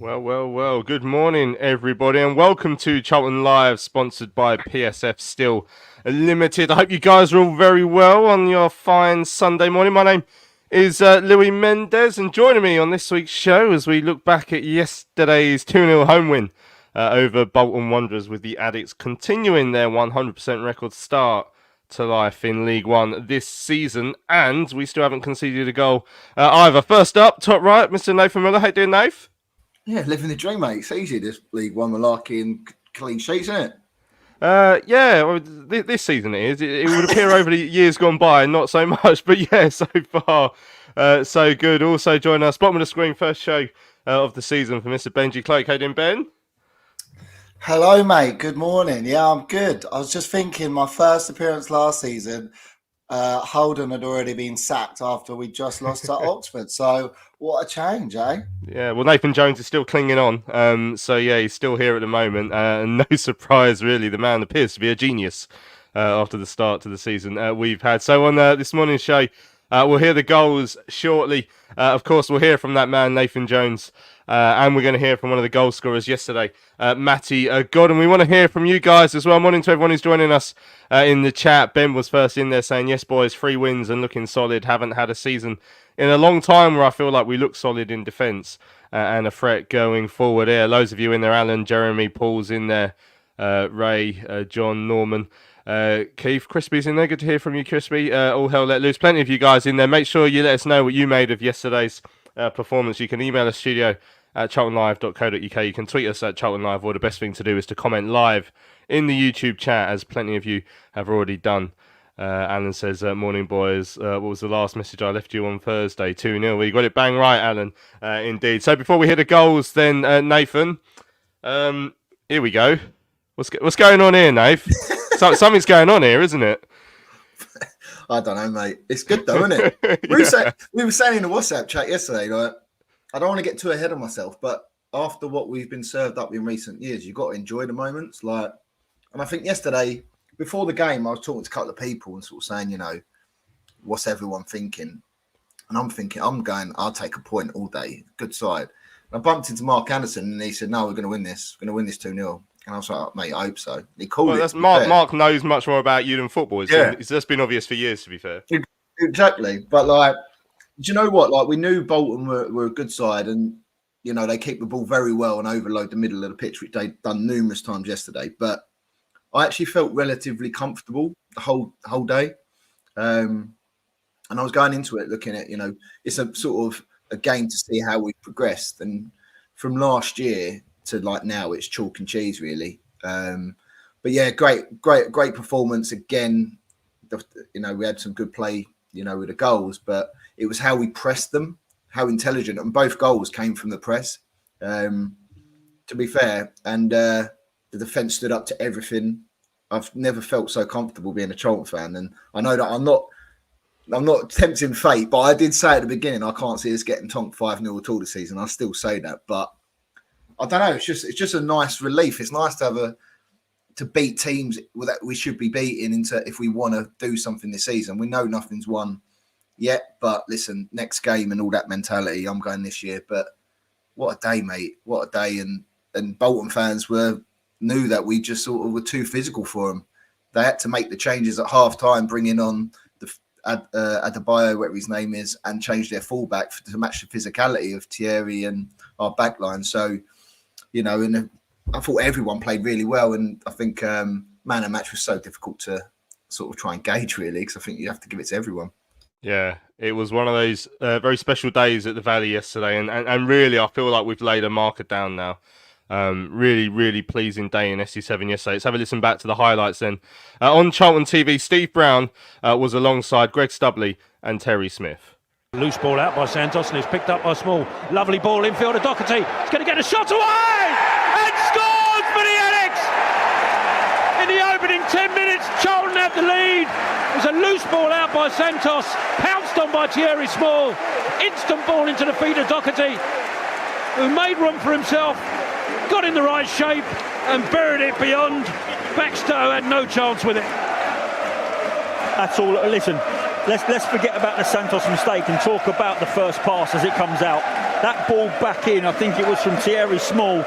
Well. Good morning, everybody, and welcome to Charlton Live, sponsored by PSF Steel Limited. I hope you guys are all very well on your fine Sunday morning. My name is Louis Mendez, and joining me on this week's show as we look back at yesterday's 2-0 home win over Bolton Wanderers, with the Addicks continuing their 100% record start to life in League One this season, and we still haven't conceded a goal either. First up, top right, Mr. Nathan Miller. How you doing, Nath? Yeah, living the dream, mate. It's easy, this League One malarkey and clean sheets, isn't it? This season it is. It would appear over the years gone by, not so much, but yeah, so far, so good. Also join us, bottom of the screen, first show of the season for Mr. Benji Cloak. How you doing, Ben? Hello, mate. Good morning. Yeah, I'm good. I was just thinking, my first appearance last season, Holden had already been sacked after we just lost to Oxford. So what a change, eh? Yeah, well, Nathan Jones is still clinging on. So yeah, he's still here at the moment. No surprise, really. The man appears to be a genius after the start to the season we've had. So on this morning's show, we'll hear the goals shortly. Of course, we'll hear from that man, Nathan Jones. And we're going to hear from one of the goal scorers yesterday, Matty Godden. We want to hear from you guys as well. Morning to everyone who's joining us in the chat. Ben was first in there saying, yes, boys, 3 wins and looking solid. Haven't had a season in a long time where I feel like we look solid in defence and a threat going forward here. Loads of you in there. Alan, Jeremy, Paul's in there. Ray, John, Norman. Keith, Crispy's in there. Good to hear from you, Crispy. All hell let loose. Plenty of you guys in there. Make sure you let us know what you made of yesterday's performance. You can email us studio at charltonlive.co.uk. You can tweet us at Charlton Live, or the best thing to do is to comment live in the YouTube chat, as plenty of you have already done. Alan says, morning boys, what was the last message I left you on Thursday? 2-0. We got it bang right, Alan. Indeed. So before we hit the goals then, Nathan, here we go. What's going on here, Nath? Something's going on here, isn't it? I don't know, mate. It's good though, isn't it? We were saying in the WhatsApp chat yesterday, like, I don't want to get too ahead of myself, but after what we've been served up in recent years, you've got to enjoy the moments. Like, and I think yesterday, before the game, I was talking to a couple of people and sort of saying, what's everyone thinking? And I'm thinking, I'll take a point all day. Good side. And I bumped into Mark Anderson and he said, no, we're going to win this. We're going to win this 2-0. And I was like, mate, I hope so. He called it. That's Mark knows much more about you than football. It's just been obvious for years, to be fair. Exactly. But, like, do you know what? Like, we knew Bolton were a good side and, they keep the ball very well and overload the middle of the pitch, which they'd done numerous times yesterday. But I actually felt relatively comfortable the whole day. And I was going into it looking at, it's a sort of a game to see how we progressed. And from last year to like now, it's chalk and cheese, really. But yeah, great performance again. We had some good play, with the goals, but it was how we pressed them, how intelligent, and both goals came from the press. To be fair, and the defence stood up to everything. I've never felt so comfortable being a Charlton fan, and I know that I'm not tempting fate, but I did say at the beginning I can't see us getting tonked 5-0 at all this season. I still say that, but I don't know. It's just a nice relief. It's nice to have to beat teams that we should be beating if we want to do something this season. We know nothing's won yet, but listen, next game and all that mentality, I'm going this year. But what a day, mate! What a day! And Bolton fans knew that we just sort of were too physical for them. They had to make the changes at half time, bringing on Adebayo, whatever his name is, and change their fullback to match the physicality of Thierry and our backline. So, and I thought everyone played really well. And I think man of match was so difficult to sort of try and gauge, really, because I think you have to give it to everyone. Yeah, it was one of those very special days at the Valley yesterday. And really, I feel like we've laid a marker down now. Really, really pleasing day in SC7 yesterday. Let's have a listen back to the highlights then. On Charlton TV, Steve Brown was alongside Greg Stubley and Terry Smith. Loose ball out by Santos and it's picked up by Small. Lovely ball infield to Doherty. He's going to get a shot away and scores for the Addicks. In the opening 10 minutes, Charlton had the lead. It was a loose ball out by Santos, pounced on by Thierry Small. Instant ball into the feet of Doherty, who made room for himself, got in the right shape and buried it beyond. Backstow had no chance with it. That's all. Listen, let's forget about the Santos mistake and talk about the first pass as it comes out. That ball back in, I think it was from Thierry Small,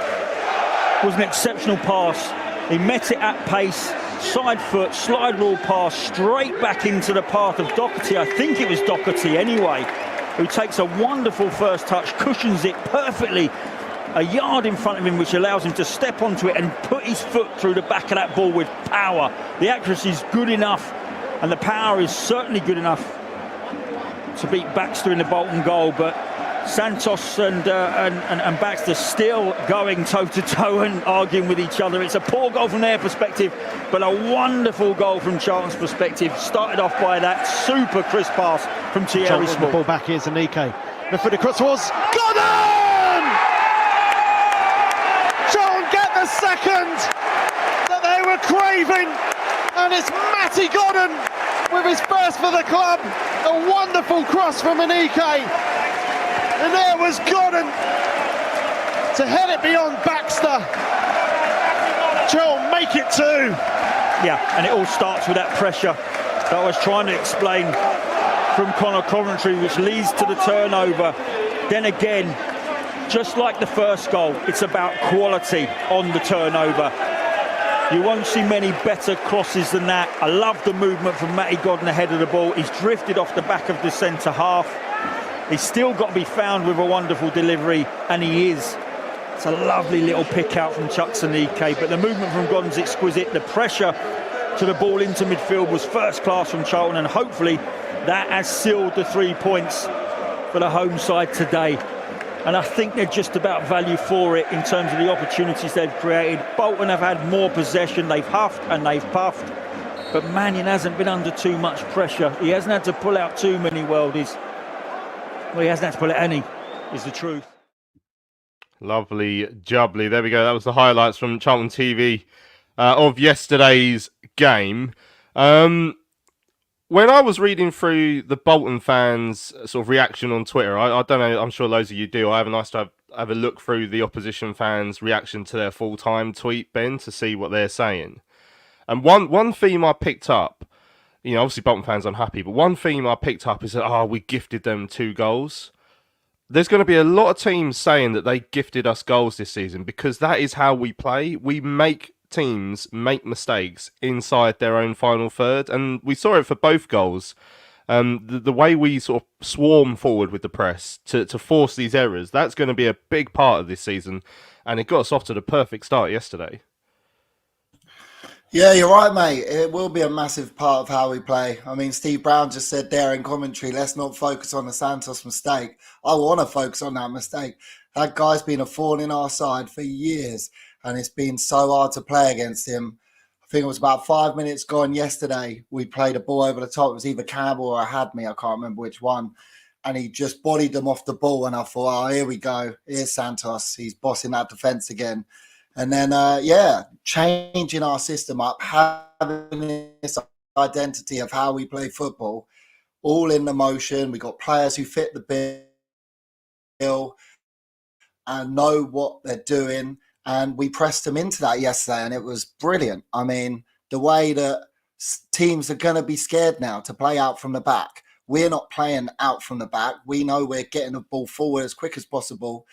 was an exceptional pass. He met it at pace, side foot, slide rule pass, straight back into the path of Doherty. I think it was Doherty anyway, who takes a wonderful first touch, cushions it perfectly a yard in front of him, which allows him to step onto it and put his foot through the back of that ball with power. The accuracy is good enough, and the power is certainly good enough to beat Baxter in the Bolton goal, but Santos and Baxter still going toe-to-toe and arguing with each other. It's a poor goal from their perspective, but a wonderful goal from Charlton's perspective. Started off by that super crisp pass from Thierry Small. The ball back, here's Anike. The foot across was Godden! Charlton get the second that they were craving, and it's Matty Godden with his first for the club. A wonderful cross from Anike. And there was Godden to head it beyond Baxter. Charlton make it 2. Yeah, and it all starts with that pressure that I was trying to explain from Conor Coventry, which leads to the turnover. Then again, just like the first goal, it's about quality on the turnover. You won't see many better crosses than that. I love the movement from Matty Godden ahead of the ball. He's drifted off the back of the centre half. He's still got to be found with a wonderful delivery, and he is. It's a lovely little pick out from Chuks Anike, but the movement from Godden's exquisite. The pressure to the ball into midfield was first class from Charlton, and hopefully that has sealed the 3 points for the home side today. And I think they're just about value for it in terms of the opportunities they've created. Bolton have had more possession, they've huffed and they've puffed, but Mannion hasn't been under too much pressure. He hasn't had to pull out too many worldies. Well, he hasn't had to pull out any, is the truth. Lovely jubbly. There we go. That was the highlights from Charlton TV of yesterday's game. When I was reading through the Bolton fans' sort of reaction on Twitter, I don't know, I'm sure loads of you do. I have a nice to have a look through the opposition fans' reaction to their full-time tweet, Ben, to see what they're saying. And one theme I picked up, you know, obviously Bolton fans unhappy, but one theme I picked up is that, we gifted them 2 goals. There's going to be a lot of teams saying that they gifted us goals this season because that is how we play. We make teams make mistakes inside their own final third, and we saw it for both goals. The way we sort of swarm forward with the press to force these errors, that's going to be a big part of this season, and it got us off to the perfect start yesterday. Yeah, you're right, mate. It will be a massive part of how we play. I mean, Steve Brown just said there in commentary, let's not focus on the Santos mistake. I want to focus on that mistake. That guy's been a thorn in our side for years, and it's been so hard to play against him. I think it was about 5 minutes gone yesterday. We played a ball over the top. It was either Campbell or Hadme. I can't remember which one. And he just bodied them off the ball, and I thought, here we go. Here's Santos. He's bossing that defence again. And then, changing our system up, having this identity of how we play football, all in the motion. We got players who fit the bill and know what they're doing. And we pressed them into that yesterday, and it was brilliant. I mean, the way that teams are going to be scared now to play out from the back. We're not playing out from the back. We know we're getting the ball forward as quick as possible.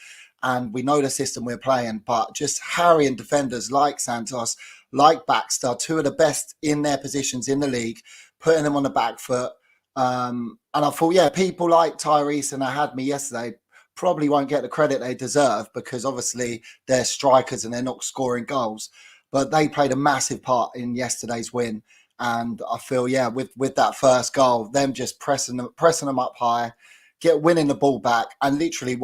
And we know the system we're playing, but just harrying defenders like Santos, like Baxter, 2 of the best in their positions in the league, putting them on the back foot. And I thought, people like Tyrese and Hadme yesterday probably won't get the credit they deserve because obviously they're strikers and they're not scoring goals. But they played a massive part in yesterday's win. And I feel, with that first goal, them just pressing them up high, winning the ball back, and literally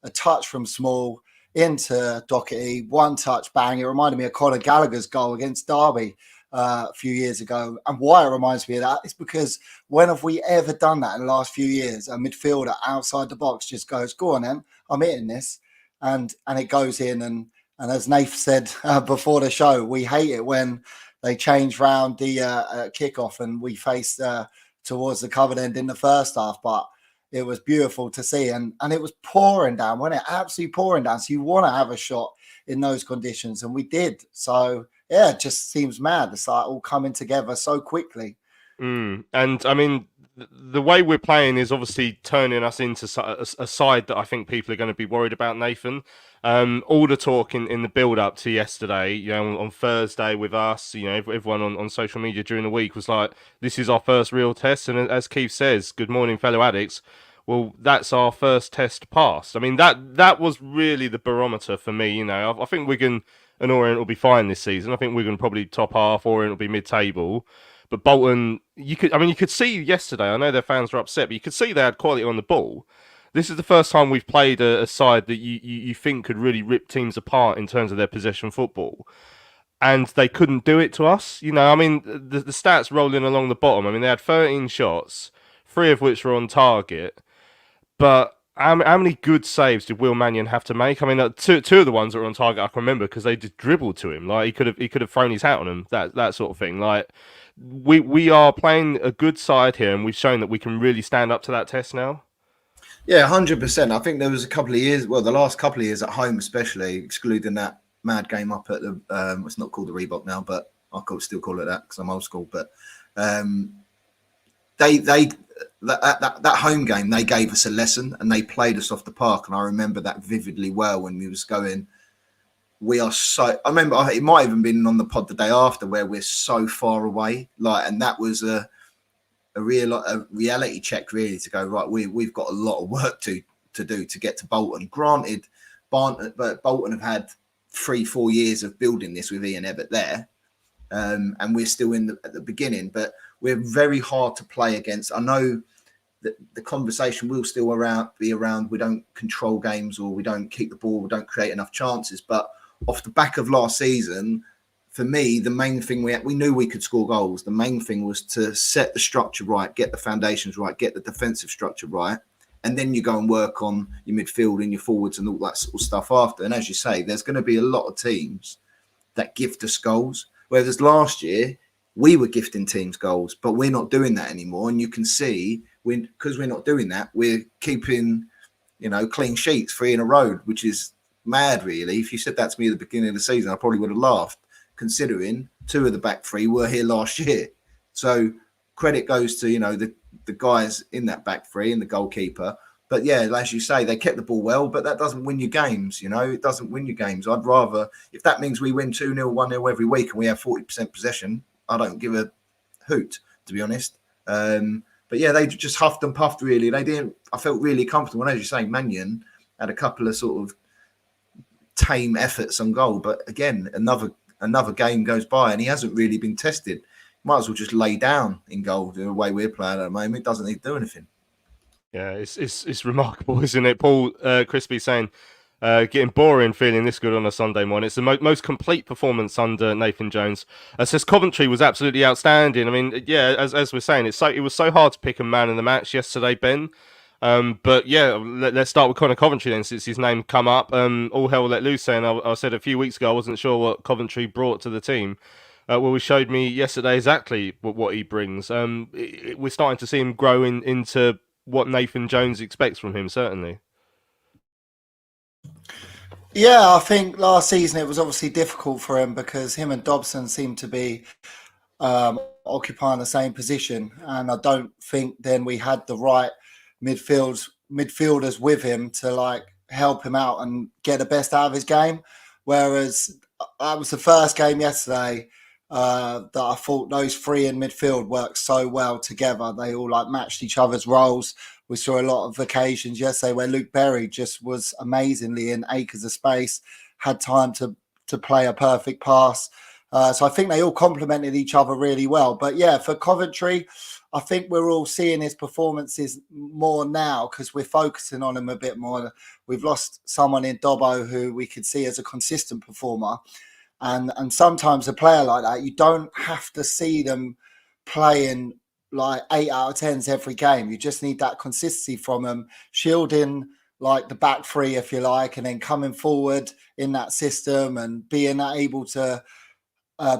a touch from Small into Doherty, 1 touch, bang. It reminded me of Conor Gallagher's goal against Derby a few years ago. And why it reminds me of that is because when have we ever done that in the last few years? A midfielder outside the box just goes, go on then, I'm hitting this. And it goes in. And as Nath said before the show, we hate it when they change round the kickoff and we face towards the covered end in the first half. But it was beautiful to see, and it was pouring down, wasn't it? Absolutely pouring down. So you want to have a shot in those conditions, and we did. So, it just seems mad. It's like all coming together so quickly. And, I mean, the way we're playing is obviously turning us into a side that I think people are going to be worried about, Nathan. All the talk in the build-up to yesterday, on Thursday with us, everyone on social media during the week was like, this is our first real test. And as Keith says, good morning, fellow addicts. Well, that's our first test passed. I mean, that was really the barometer for me. I think Wigan and Orient will be fine this season. I think Wigan probably top half, Orient will be mid-table. But Bolton, you could see yesterday, I know their fans were upset, but you could see they had quality on the ball. This is the first time we've played a side that you think could really rip teams apart in terms of their possession football. And they couldn't do it to us. The stats rolling along the bottom, they had 13 shots, 3 of which were on target. But how many good saves did Will Mannion have to make? Two of the ones that were on target I can remember because they just dribbled to him. Like he could have thrown his hat on them. That sort of thing. Like we are playing a good side here, and we've shown that we can really stand up to that test now. Yeah, 100%. I think there was a couple of years, the last couple of years at home, especially excluding that mad game up at the it's not called the Reebok now, but I still call it that because I'm old school. But that home game, they gave us a lesson and they played us off the park. And I remember that vividly well when we was going, I remember it might have even been on the pod the day after where we're so far away. And that was a reality check really to go, right, we've got a lot of work to do to get to Bolton. Granted, but Bolton have had 3-4 years of building this with Ian Ebbett there. And we're still at the beginning, but we're very hard to play against. I know that the conversation will still be around we don't control games or we don't keep the ball, we don't create enough chances. But off the back of last season, for me, the main thing we knew we could score goals. The main thing was to set the structure right, get the foundations right, get the defensive structure right, and then you go and work on your midfield and your forwards and all that sort of stuff after. And as you say, there's going to be a lot of teams that gift us goals. Whereas last year, we were gifting teams goals, but we're not doing that anymore. And you can see, because we're not doing that, we're keeping, clean sheets 3 in a row, which is mad, really. If you said that to me at the beginning of the season, I probably would have laughed, considering 2 of the back 3 were here last year. So credit goes to, the guys in that back 3 and the goalkeeper. But yeah, as you say, they kept the ball well, but that doesn't win you games, It doesn't win you games. I'd rather, if that means we win 2-0, 1-0 every week and we have 40% possession, I don't give a hoot, to be honest. But yeah, they just huffed and puffed, really. I felt really comfortable. And as you say, Mannion had a couple of sort of tame efforts on goal. But again, another game goes by and he hasn't really been tested. Might as well just lay down in goal the way we're playing at the moment. Doesn't need to do anything. Yeah, it's remarkable, isn't it? Paul Crispy saying, getting boring feeling this good on a Sunday morning. It's the most complete performance under Nathan Jones. Says Coventry was absolutely outstanding. As we're saying, it was so hard to pick a man in the match yesterday, Ben. But yeah, let's start with Connor Coventry then, since his name come up. All hell let loose, saying I said a few weeks ago I wasn't sure what Coventry brought to the team. He showed me yesterday exactly what he brings. We're starting to see him grow into what Nathan Jones expects from him, certainly. Yeah, I think last season it was obviously difficult for him because him and Dobson seemed to be occupying the same position. And I don't think then we had the right midfielders with him to help him out and get the best out of his game. Whereas that was the first game yesterday that I thought those 3 in midfield worked so well together. They all matched each other's roles. We saw a lot of occasions yesterday where Luke Berry just was amazingly in acres of space, had time to play a perfect pass. So I think they all complemented each other really well. But yeah, for Coventry, I think we're all seeing his performances more now because we're focusing on him a bit more. We've lost someone in Dobbo who we could see as a consistent performer. And sometimes a player like that, you don't have to see them playing 8 out of 10s every game. You just need that consistency from them, shielding the back 3, if you like, and then coming forward in that system and being able to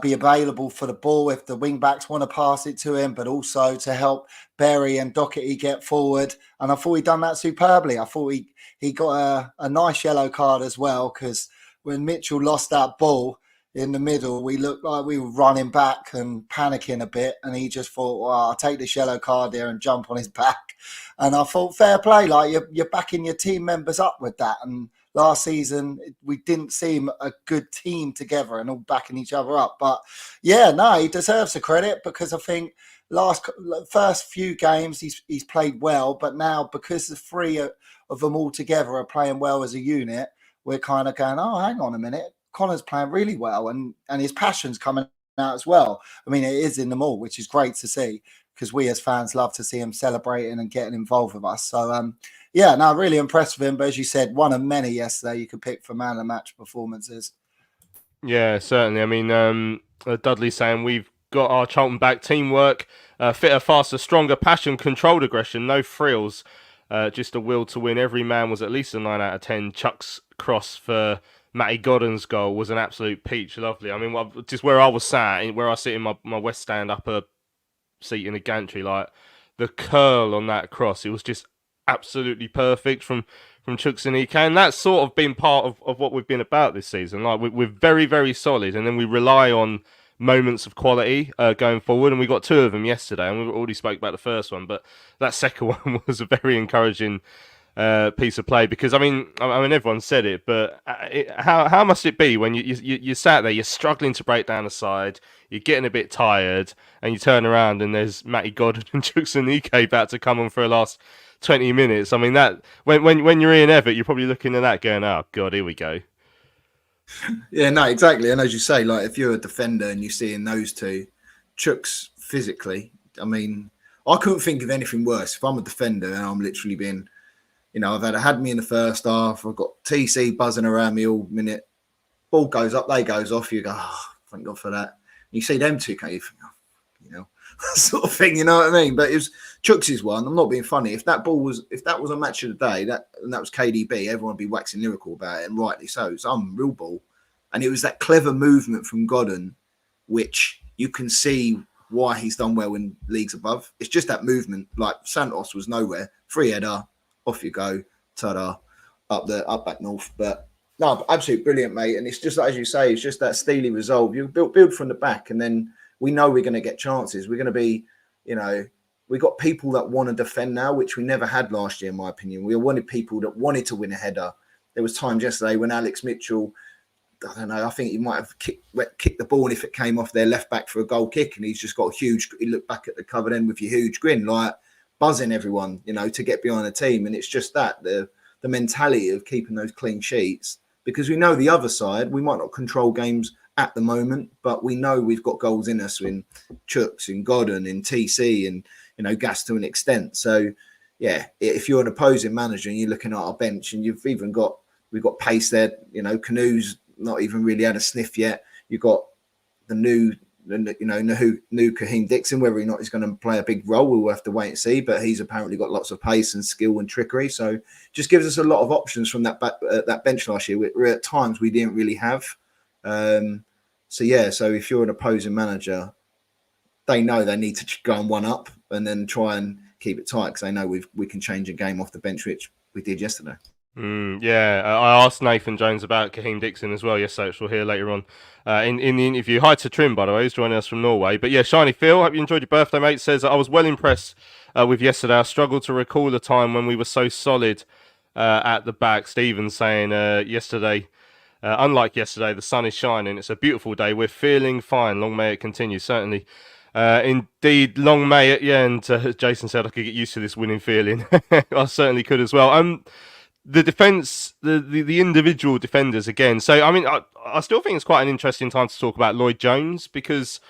be available for the ball if the wing backs want to pass it to him, but also to help Berry and Doherty get forward. And I thought he'd done that superbly. I thought he got a nice yellow card as well, because when Mitchell lost that ball, in the middle, we looked like we were running back and panicking a bit, and he just thought, well, I'll take this yellow card here and jump on his back. And I thought, fair play, like you're backing your team members up with that. And last season, we didn't seem a good team together and all backing each other up. But yeah, no, he deserves the credit, because I think first few games he's played well, but now because the three of them all together are playing well as a unit, we're kind of going, oh, hang on a minute. Connor's playing really well, and his passion's coming out as well. I mean, it is in them all, which is great to see, because we as fans love to see him celebrating and getting involved with us. So, yeah, no, really impressed with him. But as you said, one of many yesterday you could pick for man of the match performances. Yeah, certainly. I mean, Dudley saying we've got our Charlton back, teamwork, fitter, faster, stronger, passion, controlled aggression, no frills, just a will to win. Every man was at least a 9 out of 10. Chuck's cross for Matty Godden's goal was an absolute peach. Lovely. I mean, just where I was sat, where I sit in my West Stand upper seat in the gantry, like the curl on that cross, it was just absolutely perfect from Chuks and EK. And that's sort of been part of what we've been about this season. Like we're very, very solid, and then we rely on moments of quality going forward, and we got 2 of them yesterday, and we already spoke about the first one, but that second one was a very encouraging piece of play, because I mean everyone said it, but how must it be when you sat there, you're struggling to break down the side, you're getting a bit tired, and you turn around and there's Matty Godden and Chuks and EK about to come on for the last 20 minutes. I mean, that when you're Ian Evatt, you're probably looking at that going, oh god, here we go. Yeah, no, exactly. And as you say, like if you're a defender and you're seeing those two, Chuks physically, I mean, I couldn't think of anything worse. If I'm a defender and I'm literally being, I've had me in the first half, I've got TC buzzing around me all minute, ball goes up, they goes off, you go, oh, thank God for that. And you see them two, you think, oh, sort of thing, you know what I mean? But it was Chuks' one. I'm not being funny. If that was a match of the day, that was KDB, everyone would be waxing lyrical about it, and rightly so. It's unreal ball. And it was that clever movement from Godden, which you can see why he's done well in leagues above. It's just that movement. Like Santos was nowhere. Free header, off you go, ta-da, up back north. But no, absolutely brilliant, mate. And it's just, as you say, it's just that steely resolve. You build from the back, and then we know we're going to get chances. We're going to be, we got people that want to defend now, which we never had last year, in my opinion. We wanted people that wanted to win a header. There was times yesterday when Alex Mitchell, I don't know, I think he might have kicked the ball, and if it came off their left back for a goal kick, and he's just got he looked back at the covered end with a huge grin, like buzzing everyone, to get behind the team. And it's just that, the mentality of keeping those clean sheets, because we know the other side, we might not control games at the moment, but we know we've got goals in us in Chuks, in Godden, in TC, and Gas to an extent. So yeah, if you're an opposing manager and you're looking at our bench, and we've got pace there, Canoe's not even really had a sniff yet. You've got the new Kahim Dixon, whether or not he's going to play a big role, we'll have to wait and see, but he's apparently got lots of pace and skill and trickery, so just gives us a lot of options from that bench last year, where at times we didn't really have. So if you're an opposing manager, they know they need to go and one up and then try and keep it tight, because they know we can change a game off the bench, which we did yesterday. I asked Nathan Jones about Kahim Dixon as well yesterday, which we'll hear later on in the interview. Hi to Trim, by the way, who's joining us from Norway. But yeah, Shiny Phil, hope you enjoyed your birthday, mate. Says, I was well impressed with yesterday. I struggled to recall the time when we were so solid at the back. Stephen saying yesterday, unlike yesterday, the sun is shining. It's a beautiful day. We're feeling fine. Long may it continue, certainly. Indeed, long may it. Yeah, and Jason said I could get used to this winning feeling. I certainly could as well. The defence, the individual defenders again. So, I mean, I still think it's quite an interesting time to talk about Lloyd Jones, because,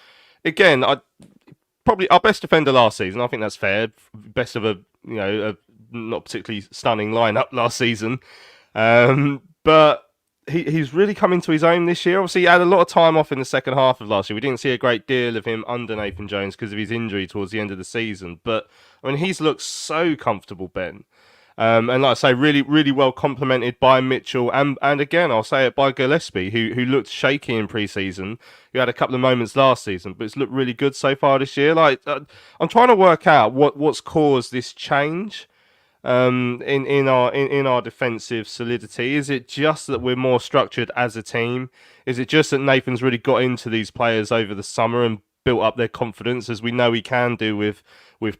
again, probably our best defender last season. I think that's fair. Best of a not particularly stunning lineup last season. But he's really come into his own this year. Obviously, he had a lot of time off in the second half of last year. We didn't see a great deal of him under Nathan Jones because of his injury towards the end of the season. But, I mean, he's looked so comfortable, Ben. And like I say, really, really well complemented by Mitchell, and again, I'll say it, by Gillespie, who looked shaky in pre-season, who had a couple of moments last season, but it's looked really good so far this year. Like, I'm trying to work out what's caused this change. in our defensive solidity? Is it just that we're more structured as a team? Is it just that Nathan's really got into these players over the summer and built up their confidence, as we know he can do with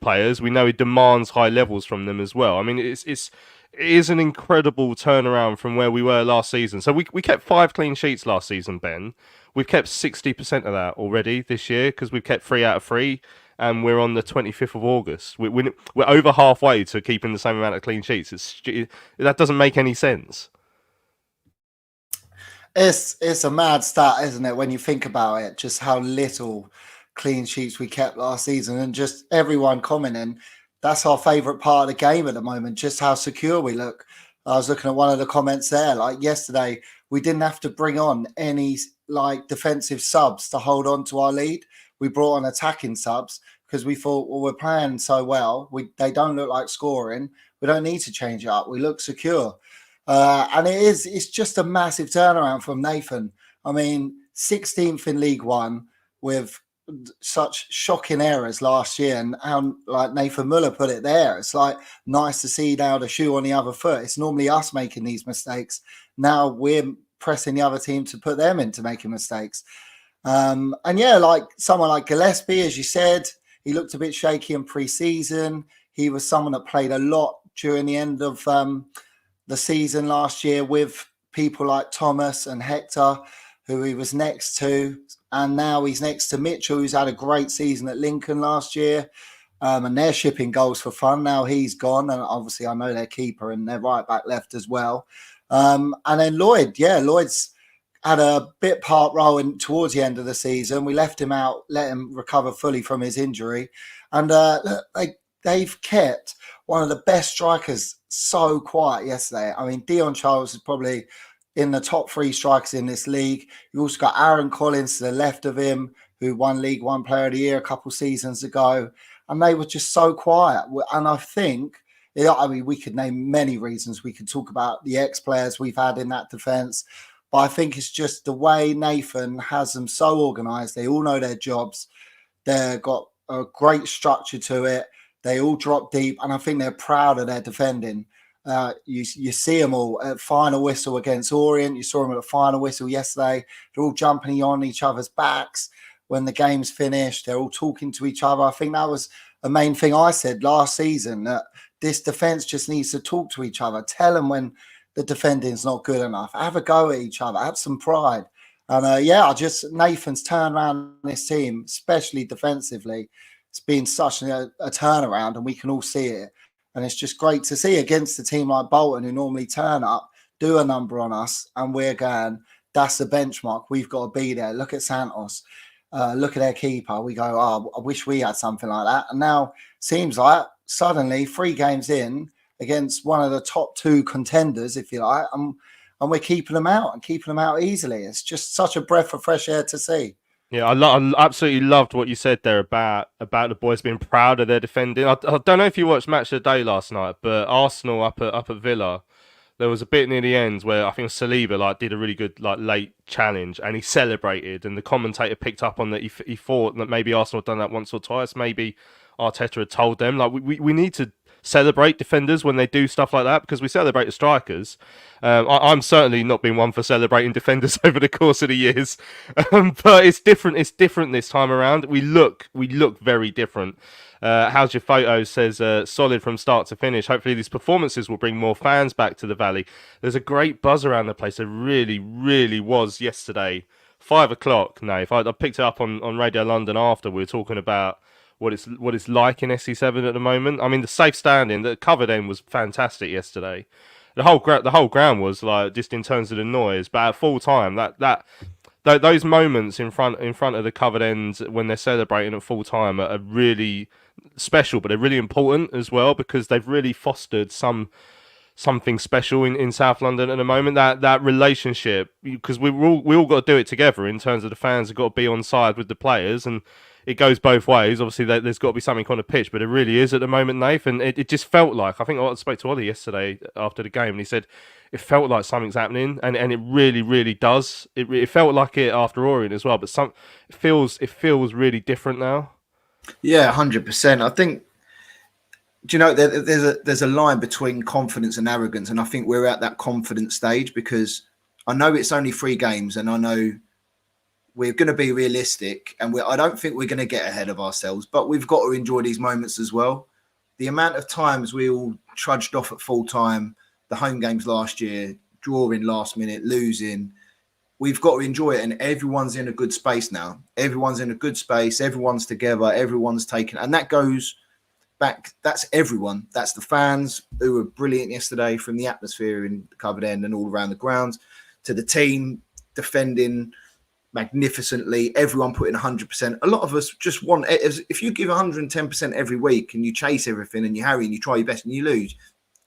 players? We know he demands high levels from them as well. I mean, it is an incredible turnaround from where we were last season. So we kept 5 clean sheets last season, Ben. We've kept 60% of that already this year, because we've kept 3 out of 3, and we're on the 25th of August. We're over halfway to keeping the same amount of clean sheets. That doesn't make any sense. It's a mad stat, isn't it, when you think about it, just how little clean sheets we kept last season, and just everyone commenting that's our favourite part of the game at the moment, just how secure we look. I was looking at one of the comments there, like yesterday, we didn't have to bring on any like defensive subs to hold on to our lead. We brought on attacking subs because we thought, well, we're playing so well. They don't look like scoring. We don't need to change it up. We look secure. And it's just a massive turnaround from Nathan. I mean, 16th in League One with such shocking errors last year, and how, like Nathan Muller put it there, it's like nice to see now the shoe on the other foot. It's normally us making these mistakes. Now we're pressing the other team to put them into making mistakes. And yeah, like someone like Gillespie, as you said, he looked a bit shaky in pre-season. He was someone that played a lot during the end of the season last year with people like Thomas and Hector, who he was next to. And now he's next to Mitchell, who's had a great season at Lincoln last year. And they're shipping goals for fun. Now he's gone. And obviously I know their keeper and their right back left as well. And then Lloyd. Yeah, Lloyd's had a bit part role towards the end of the season. We left him out, let him recover fully from his injury. And they've kept one of the best strikers so quiet yesterday. I mean, Dion Charles is probably in the top 3 strikers in this league. You also got Aaron Collins to the left of him, who won League One Player of the Year a couple seasons ago. And they were just so quiet. And I think, I mean, we could name many reasons. We could talk about the ex-players we've had in that defence. But I think it's just the way Nathan has them so organised. They all know their jobs. They've got a great structure to it. They all drop deep. And I think they're proud of their defending. You see them all at final whistle against Orient. You saw them at the final whistle yesterday. They're all jumping on each other's backs when the game's finished. They're all talking to each other. I think that was the main thing I said last season, that this defence just needs to talk to each other. Tell them when the defending's not good enough. Have a go at each other. Have some pride. And Nathan's turned around this team, especially defensively. It's been such a turnaround, and we can all see it. And it's just great to see against a team like Bolton, who normally turn up, do a number on us, and we're going, that's the benchmark. We've got to be there. Look at Santos. Look at their keeper. We go, oh, I wish we had something like that. And now seems like suddenly 3 games in against one of the top 2 contenders, if you like, and we're keeping them out and keeping them out easily. It's just such a breath of fresh air to see. Yeah, I absolutely loved what you said there about the boys being proud of their defending. I don't know if you watched Match of the Day last night, but Arsenal up at Villa, there was a bit near the end where I think Saliba did a really good late challenge, and he celebrated, and the commentator picked up on that. He thought that maybe Arsenal had done that once or twice. Maybe Arteta had told them we need to celebrate defenders when they do stuff like that, because we celebrate the strikers. I'm certainly not been one for celebrating defenders over the course of the years, but it's different. It's different this time around. We look very different. How's your photo says solid from start to finish. Hopefully these performances will bring more fans back to the Valley. There's a great buzz around the place. There really was yesterday. 5 o'clock. No, I picked it up on Radio London after we were talking about what it's like in SC7 at the moment. I mean, the safe standing, the covered end was fantastic yesterday. The whole ground was just in terms of the noise, but at full time, those moments in front of the covered end when they're celebrating at full time are really special, but they're really important as well, because they've really fostered something special in South London at the moment. That relationship, because we all got to do it together. In terms of the fans have got to be on side with the players, and it goes both ways. Obviously, there's got to be something on the pitch, but it really is at the moment, Nathan. It just felt like, I think I spoke to Ollie yesterday after the game, and he said it felt like something's happening, and it really does. It felt like it after Orient as well, but it feels really different now. Yeah, 100%. I think Do you know there's a line between confidence and arrogance, and I think we're at that confidence stage because I know it's only 3 games, and I know we're going to be realistic, and I don't think we're going to get ahead of ourselves, but we've got to enjoy these moments as well. The amount of times we all trudged off at full time, the home games last year, drawing last minute, losing. We've got to enjoy it, and everyone's in a good space now. Everyone's in a good space. Everyone's together. Everyone's taken, and that goes back. That's everyone. That's the fans who were brilliant yesterday, from the atmosphere in the covered end and all around the grounds, to the team defending magnificently. Everyone put in 100%. A lot of us just want. If you give 110% every week and you chase everything and you harry and you try your best and you lose,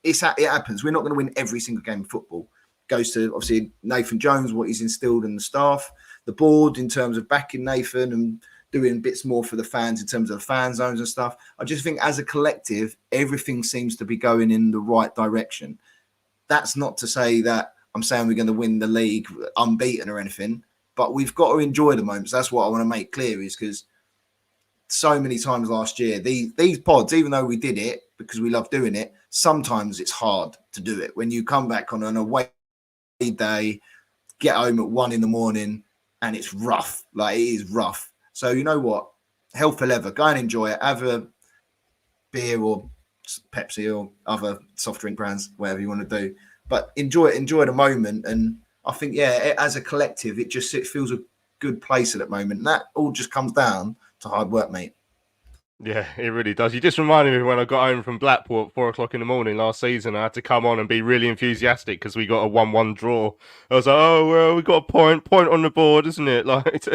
it happens. We're not going to win every single game of football. Goes to obviously Nathan Jones, what he's instilled in the staff, the board in terms of backing Nathan and doing bits more for the fans in terms of the fan zones and stuff. I just think as a collective, everything seems to be going in the right direction. That's not to say that I'm saying we're going to win the league unbeaten or anything, but we've got to enjoy the moments. That's what I want to make clear, is because so many times last year, these pods, even though we did it because we love doing it, sometimes it's hard to do it. When you come back on an away day, get home at 1 a.m, and it's rough. Like, it is rough. So you know what? Hell for leather. Go and enjoy it. Have a beer or Pepsi or other soft drink brands, whatever you want to do. But enjoy it. Enjoy the moment. And I think, as a collective, it feels a good place at the moment. And that all just comes down to hard work, mate. Yeah, it really does. You just reminded me when I got home from Blackpool at 4 o'clock in the morning last season. I had to come on and be really enthusiastic because we got a 1-1 draw. I was like, oh, well, we got a point on the board, isn't it? Like,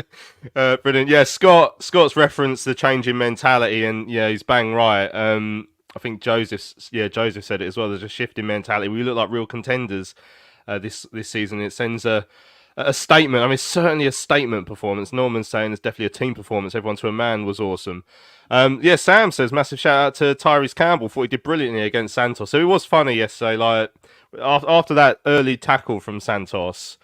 brilliant. Yeah, Scott's referenced the change in mentality, and yeah, he's bang right. I think Joseph said it as well. There's a shift in mentality. We look like real contenders this season. It sends a statement. I mean, certainly a statement performance. Norman's saying it's definitely a team performance. Everyone to a man was awesome. Sam says massive shout out to Tyrese Campbell. Thought he did brilliantly against Santos. So it was funny yesterday. Like after that early tackle from Santos,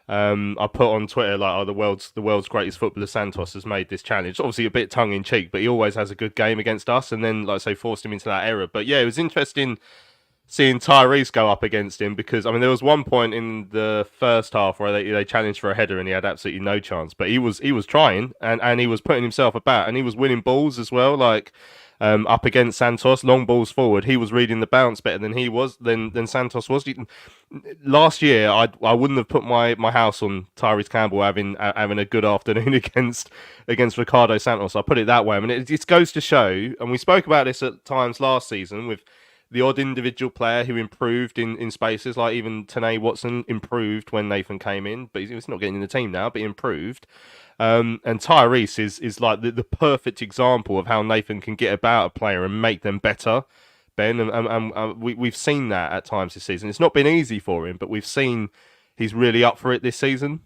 I put on Twitter like, the world's greatest footballer Santos has made this challenge. Obviously a bit tongue in cheek, but he always has a good game against us. And then, like I say, forced him into that error. But yeah, it was interesting seeing Tyrese go up against him, because I mean there was one point in the first half where they challenged for a header and he had absolutely no chance, but he was trying and he was putting himself about and he was winning balls as well, like up against Santos, long balls forward. He was reading the bounce better than than Santos was. Last year I wouldn't have put my house on Tyrese Campbell having a good afternoon against Ricardo Santos. I put it that way. I mean it just goes to show, and we spoke about this at times last season with the odd individual player who improved in spaces, like even Tanae Watson improved when Nathan came in, but he's not getting in the team now, but he improved. And Tyrese is like the perfect example of how Nathan can get about a player and make them better, Ben. And we've seen that at times this season. It's not been easy for him, but we've seen he's really up for it this season.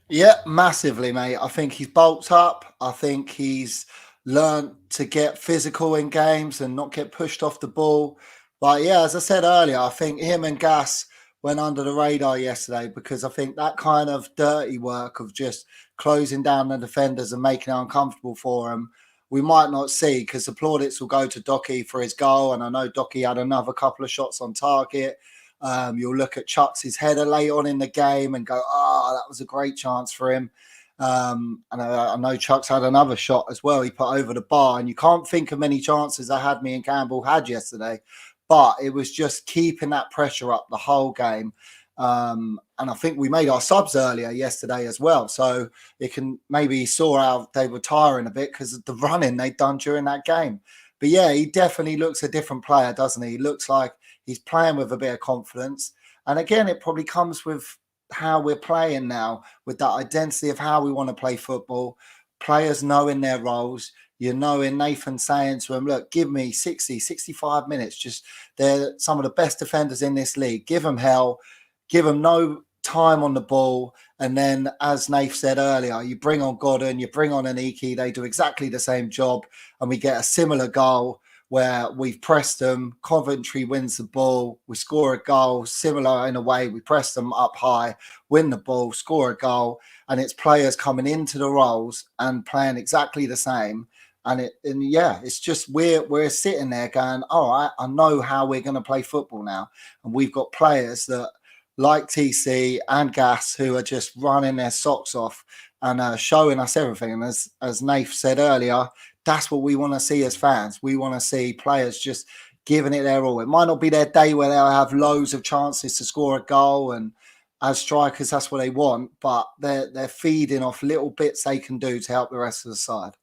Yeah, massively, mate. I think he's bulked up. I think he's learned to get physical in games and not get pushed off the ball. But yeah, as I said earlier, I think him and Gas went under the radar yesterday, because I think that kind of dirty work of just closing down the defenders and making it uncomfortable for them, we might not see, because the plaudits will go to Docky for his goal. And I know Docky had another couple of shots on target. You'll look at Chucks' header late on in the game and go, that was a great chance for him. And I know Chuck's had another shot as well. He put over the bar, and you can't think of many chances me and Campbell had yesterday, but it was just keeping that pressure up the whole game. And I think we made our subs earlier yesterday as well. So it can maybe saw how they were tiring a bit because of the running they'd done during that game. But yeah, he definitely looks a different player, doesn't he? He looks like he's playing with a bit of confidence. And again, it probably comes with how we're playing now, with that identity of how we want to play football, players knowing their roles. In Nathan saying to him, look, give me 60, 65 minutes. Just they're some of the best defenders in this league. Give them hell, give them no time on the ball. And then, as Nath said earlier, you bring on Godden, you bring on Aniki, they do exactly the same job. And we get a similar goal where we've pressed them, Coventry wins the ball, we score a goal, similar in a way, we press them up high, win the ball, score a goal, and it's players coming into the roles and playing exactly the same. And it's just we're sitting there going, all right, I know how we're going to play football now. And we've got players that like TC and Gas who are just running their socks off and showing us everything. And as Nath said earlier, that's what we want to see as fans. We want to see players just giving it their all. It might not be their day where they'll have loads of chances to score a goal, and as strikers, that's what they want, but they're feeding off little bits they can do to help the rest of the side.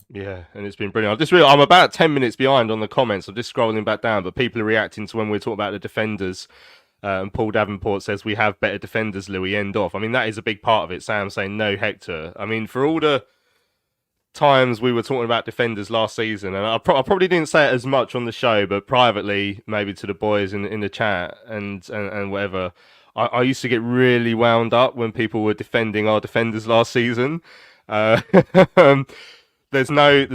Yeah, and it's been brilliant. I'm about 10 minutes behind on the comments. I'm just scrolling back down, but people are reacting to when we're talking about the defenders. And Paul Davenport says we have better defenders, Louis, end off. I mean, that is a big part of it. Sam saying no Hector. I mean, for all the times we were talking about defenders last season, and I probably didn't say it as much on the show, but privately, maybe to the boys in the chat and whatever, I used to get really wound up when people were defending our defenders last season. There's no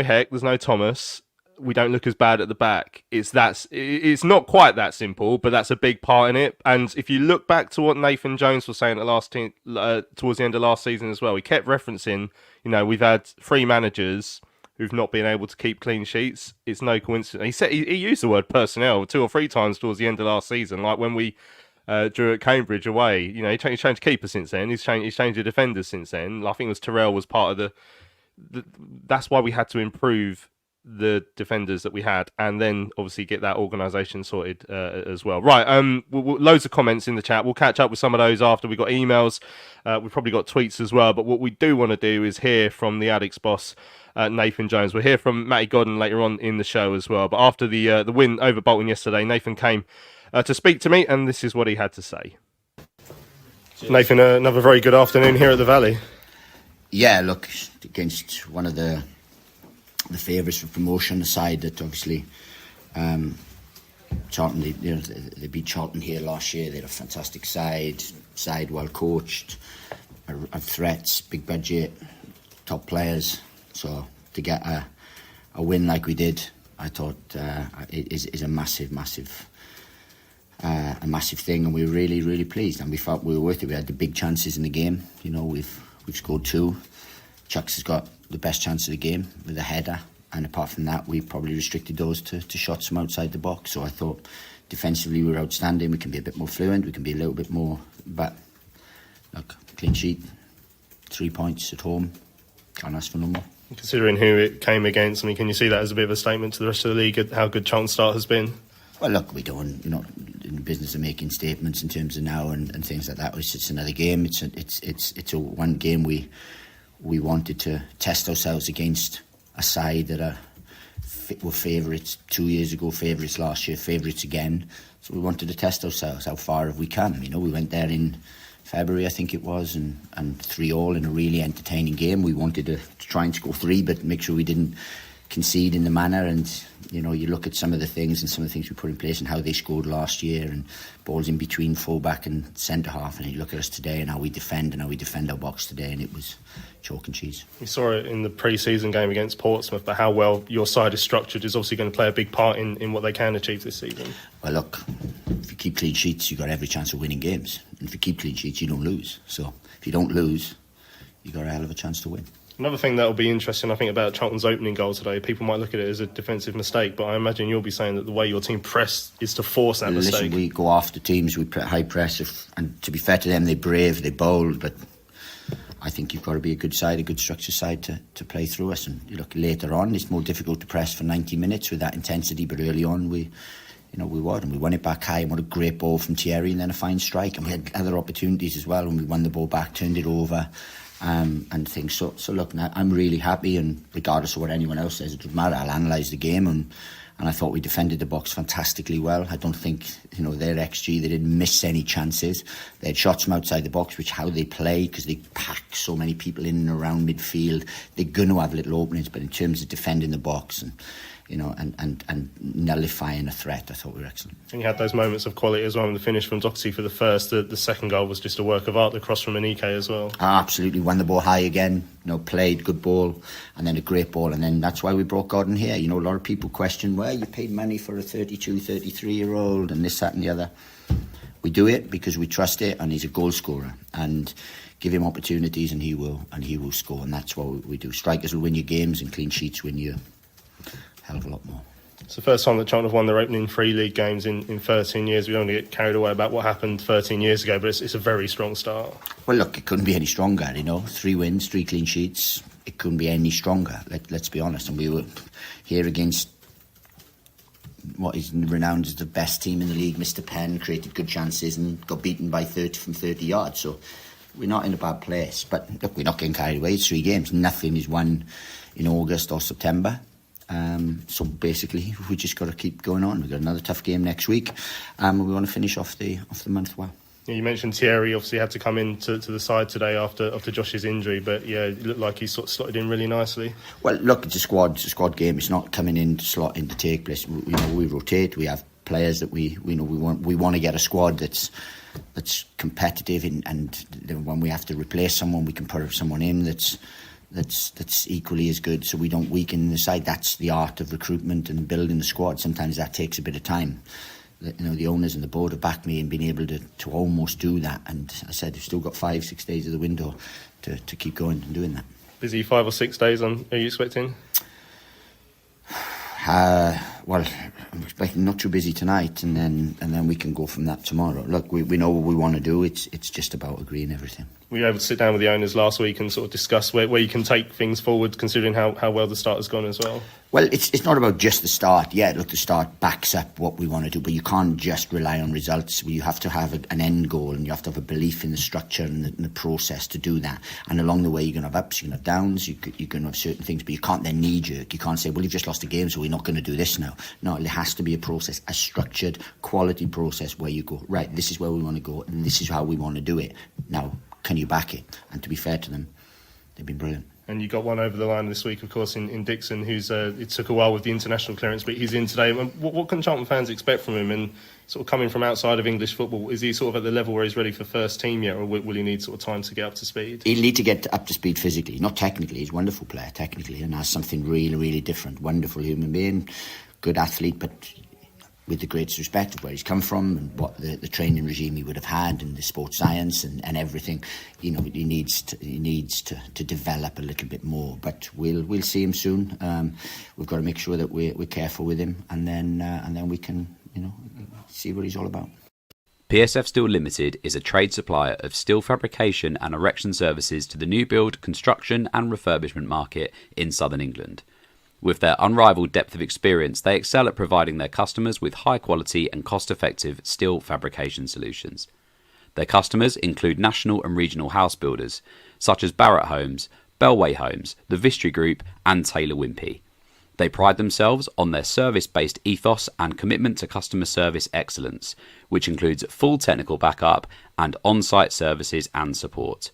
Heck, there's no Thomas. We don't look as bad at the back. It's not quite that simple, but that's a big part in it. And if you look back to what Nathan Jones was saying towards the end of last season as well, he kept referencing, we've had 3 managers who've not been able to keep clean sheets. It's no coincidence. He said he used the word personnel 2 or 3 times towards the end of last season, like when we drew at Cambridge away. He changed keeper since then. He's changed the defenders since then. I think it was Terrell was part of that's why we had to improve the defenders that we had, and then obviously get that organisation sorted as well. Right, loads of comments in the chat. We'll catch up with some of those after. We've got emails, we've probably got tweets as well, but what we do want to do is hear from the Addicks boss, Nathan Jones. We'll hear from Matty Godden later on in the show as well, but after the win over Bolton yesterday, Nathan came to speak to me, and this is what he had to say. Cheers. Nathan, another very good afternoon here at the Valley. Yeah, look, against one of the favourites for promotion, a side that obviously Charlton, they beat Charlton here last year. They're a fantastic side well coached, have threats, big budget, top players. So to get a win like we did, I thought it is a massive thing, and we were really pleased, and we felt we were worth it. We had the big chances in the game. We've scored 2. Chucks has got the best chance of the game with a header, and apart from that, we probably restricted those to shots from outside the box. So I thought defensively we were outstanding. We can be a bit more fluent, we can be a little bit more, but look, clean sheet, 3 points at home, can't ask for no more. Considering who it came against, I mean, can you see that as a bit of a statement to the rest of the league, how good Charlton's start has been? Well, look, we're not in the business of making statements in terms of now and things like that. It's another game. It's a one game we wanted to test ourselves against a side that were favourites 2 years ago, favourites last year, favourites again. So we wanted to test ourselves. How far have we come? We went there in February, I think it was, and 3-3 in a really entertaining game. We wanted to try and score 3, but make sure we didn't concede in the manner. And you look at some of the things we put in place and how they scored last year, and balls in between full-back and centre-half, and you look at us today and how we defend our box today, and it was chalk and cheese. We saw it in the pre-season game against Portsmouth, but how well your side is structured is obviously going to play a big part in what they can achieve this season. Well, look, if you keep clean sheets, you've got every chance of winning games, and if you keep clean sheets, you don't lose. So if you don't lose, you've got a hell of a chance to win. Another thing that will be interesting, I think, about Charlton's opening goal today, people might look at it as a defensive mistake, but I imagine you'll be saying that the way your team press is to force that mistake. Listen, we go after teams, we high press, and to be fair to them, they're brave, they're bold, but I think you've got to be a good side, a good structured side to play through us. And you look later on, it's more difficult to press for 90 minutes with that intensity, but early on we would, and we won it back high, and what a great ball from Thierry, and then a fine strike, and we had other opportunities as well when we won the ball back, turned it over. And things. So look, I'm really happy, and regardless of what anyone else says, it doesn't matter. I'll analyse the game, and I thought we defended the box fantastically well. I don't think their XG, they didn't miss any chances. They had shots from outside the box, which how they play, because they pack so many people in and around midfield. They're going to have little openings, but in terms of defending the box and nullifying a threat, I thought we were excellent. And you had those moments of quality as well in the finish from Doxy for the first. The second goal was just a work of art, the cross from Anike as well. Absolutely, won the ball high again, played good ball, and then a great ball, and then that's why we brought Godden here. A lot of people question, well, you paid money for a 32, 33-year-old and this, that and the other. We do it because we trust it, and he's a goal scorer, and give him opportunities and he will score, and that's what we do. Strikers will win you games, and clean sheets win you a hell of a lot more. It's the first time that Charlton have won their opening 3 league games in 13 years. We don't want to get carried away about what happened 13 years ago, but it's a very strong start. Well, look, it couldn't be any stronger, 3 wins, 3 clean sheets. It couldn't be any stronger, let's be honest. And we were here against what is renowned as the best team in the league. Mr. Penn created good chances and got beaten by 30 from 30 yards. So we're not in a bad place. But look, we're not getting carried away. It's 3 games. Nothing is won in August or September. So basically, we just got to keep going on. We've got another tough game next week, and we want to finish off the month well. You mentioned Thierry obviously had to come in to the side today after Josh's injury, but yeah, it looked like he sort of slotted in really nicely. Well, look, it's a squad game. It's not coming in to slot in to take place. We rotate. We have players that we want to get a squad that's competitive, and when we have to replace someone, we can put someone in that's equally as good, so we don't weaken the side. That's the art of recruitment and building the squad. Sometimes that takes a bit of time. The owners and the board have backed me in being able to almost do that, and I said we've still got 5-6 days of the window to keep going and doing that. Busy 5 or 6 days are you expecting? Well, I'm expecting not too busy tonight, and then we can go from that tomorrow. Look, we know what we want to do. It's just about agreeing everything. Were you able to sit down with the owners last week and sort of discuss where you can take things forward, considering how well the start has gone as well? Well, it's not about just the start. Yeah, look, the start backs up what we want to do, but you can't just rely on results. You have to have an end goal, and you have to have a belief in the structure and the process to do that. And along the way, you're going to have ups, you're going to have downs, you're going to have certain things, but you can't then knee-jerk. You can't say, well, you've just lost a game, so we're not going to do this now. No, it has to be a process, a structured, quality process where you go, right, this is where we want to go, and this is how we want to do it. Now, can you back it? And to be fair to them, they've been brilliant. And you got one over the line this week, of course, in Dixon, who's it took a while with the international clearance, but he's in today. What can Charlton fans expect from him? And sort of coming from outside of English football, is he sort of at the level where he's ready for first team yet, or will he need sort of time to get up to speed? He'll need to get up to speed physically, not technically. He's a wonderful player technically, and has something really, really different. Wonderful human being, good athlete, but with the greatest respect of where he's come from and what the training regime he would have had and the sports science and everything, he needs to develop a little bit more. But we'll see him soon. We've got to make sure that we're careful with him, and then we can see what he's all about. PSF Steel Limited is a trade supplier of steel fabrication and erection services to the new build, construction and refurbishment market in southern England. With their unrivaled depth of experience, they excel at providing their customers with high quality and cost-effective steel fabrication solutions. Their customers include national and regional house builders, such as Barratt Homes, Bellway Homes, the Vistry Group and Taylor Wimpey. They pride themselves on their service-based ethos and commitment to customer service excellence, which includes full technical backup and on-site services and support.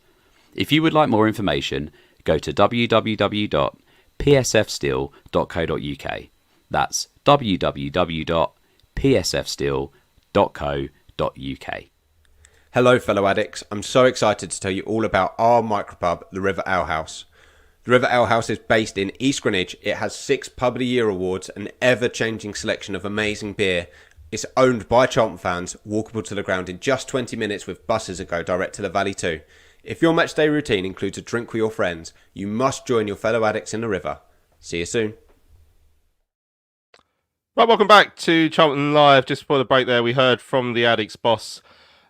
If you would like more information, go to www.psfsteel.co.uk. That's www.psfsteel.co.uk. Hello fellow addicts, I'm so excited to tell you all about our micropub, the River Ale House. The River Ale House is based in East Greenwich. It has 6 Pub of the Year awards, an ever-changing selection of amazing beer. It's owned by Charlton fans, walkable to the ground in just 20 minutes with buses that go direct to the Valley too. If your matchday routine includes a drink with your friends, you must join your fellow addicts in the River. See you soon. Right, welcome back to Charlton Live. Just before the break there, we heard from the Addicks boss,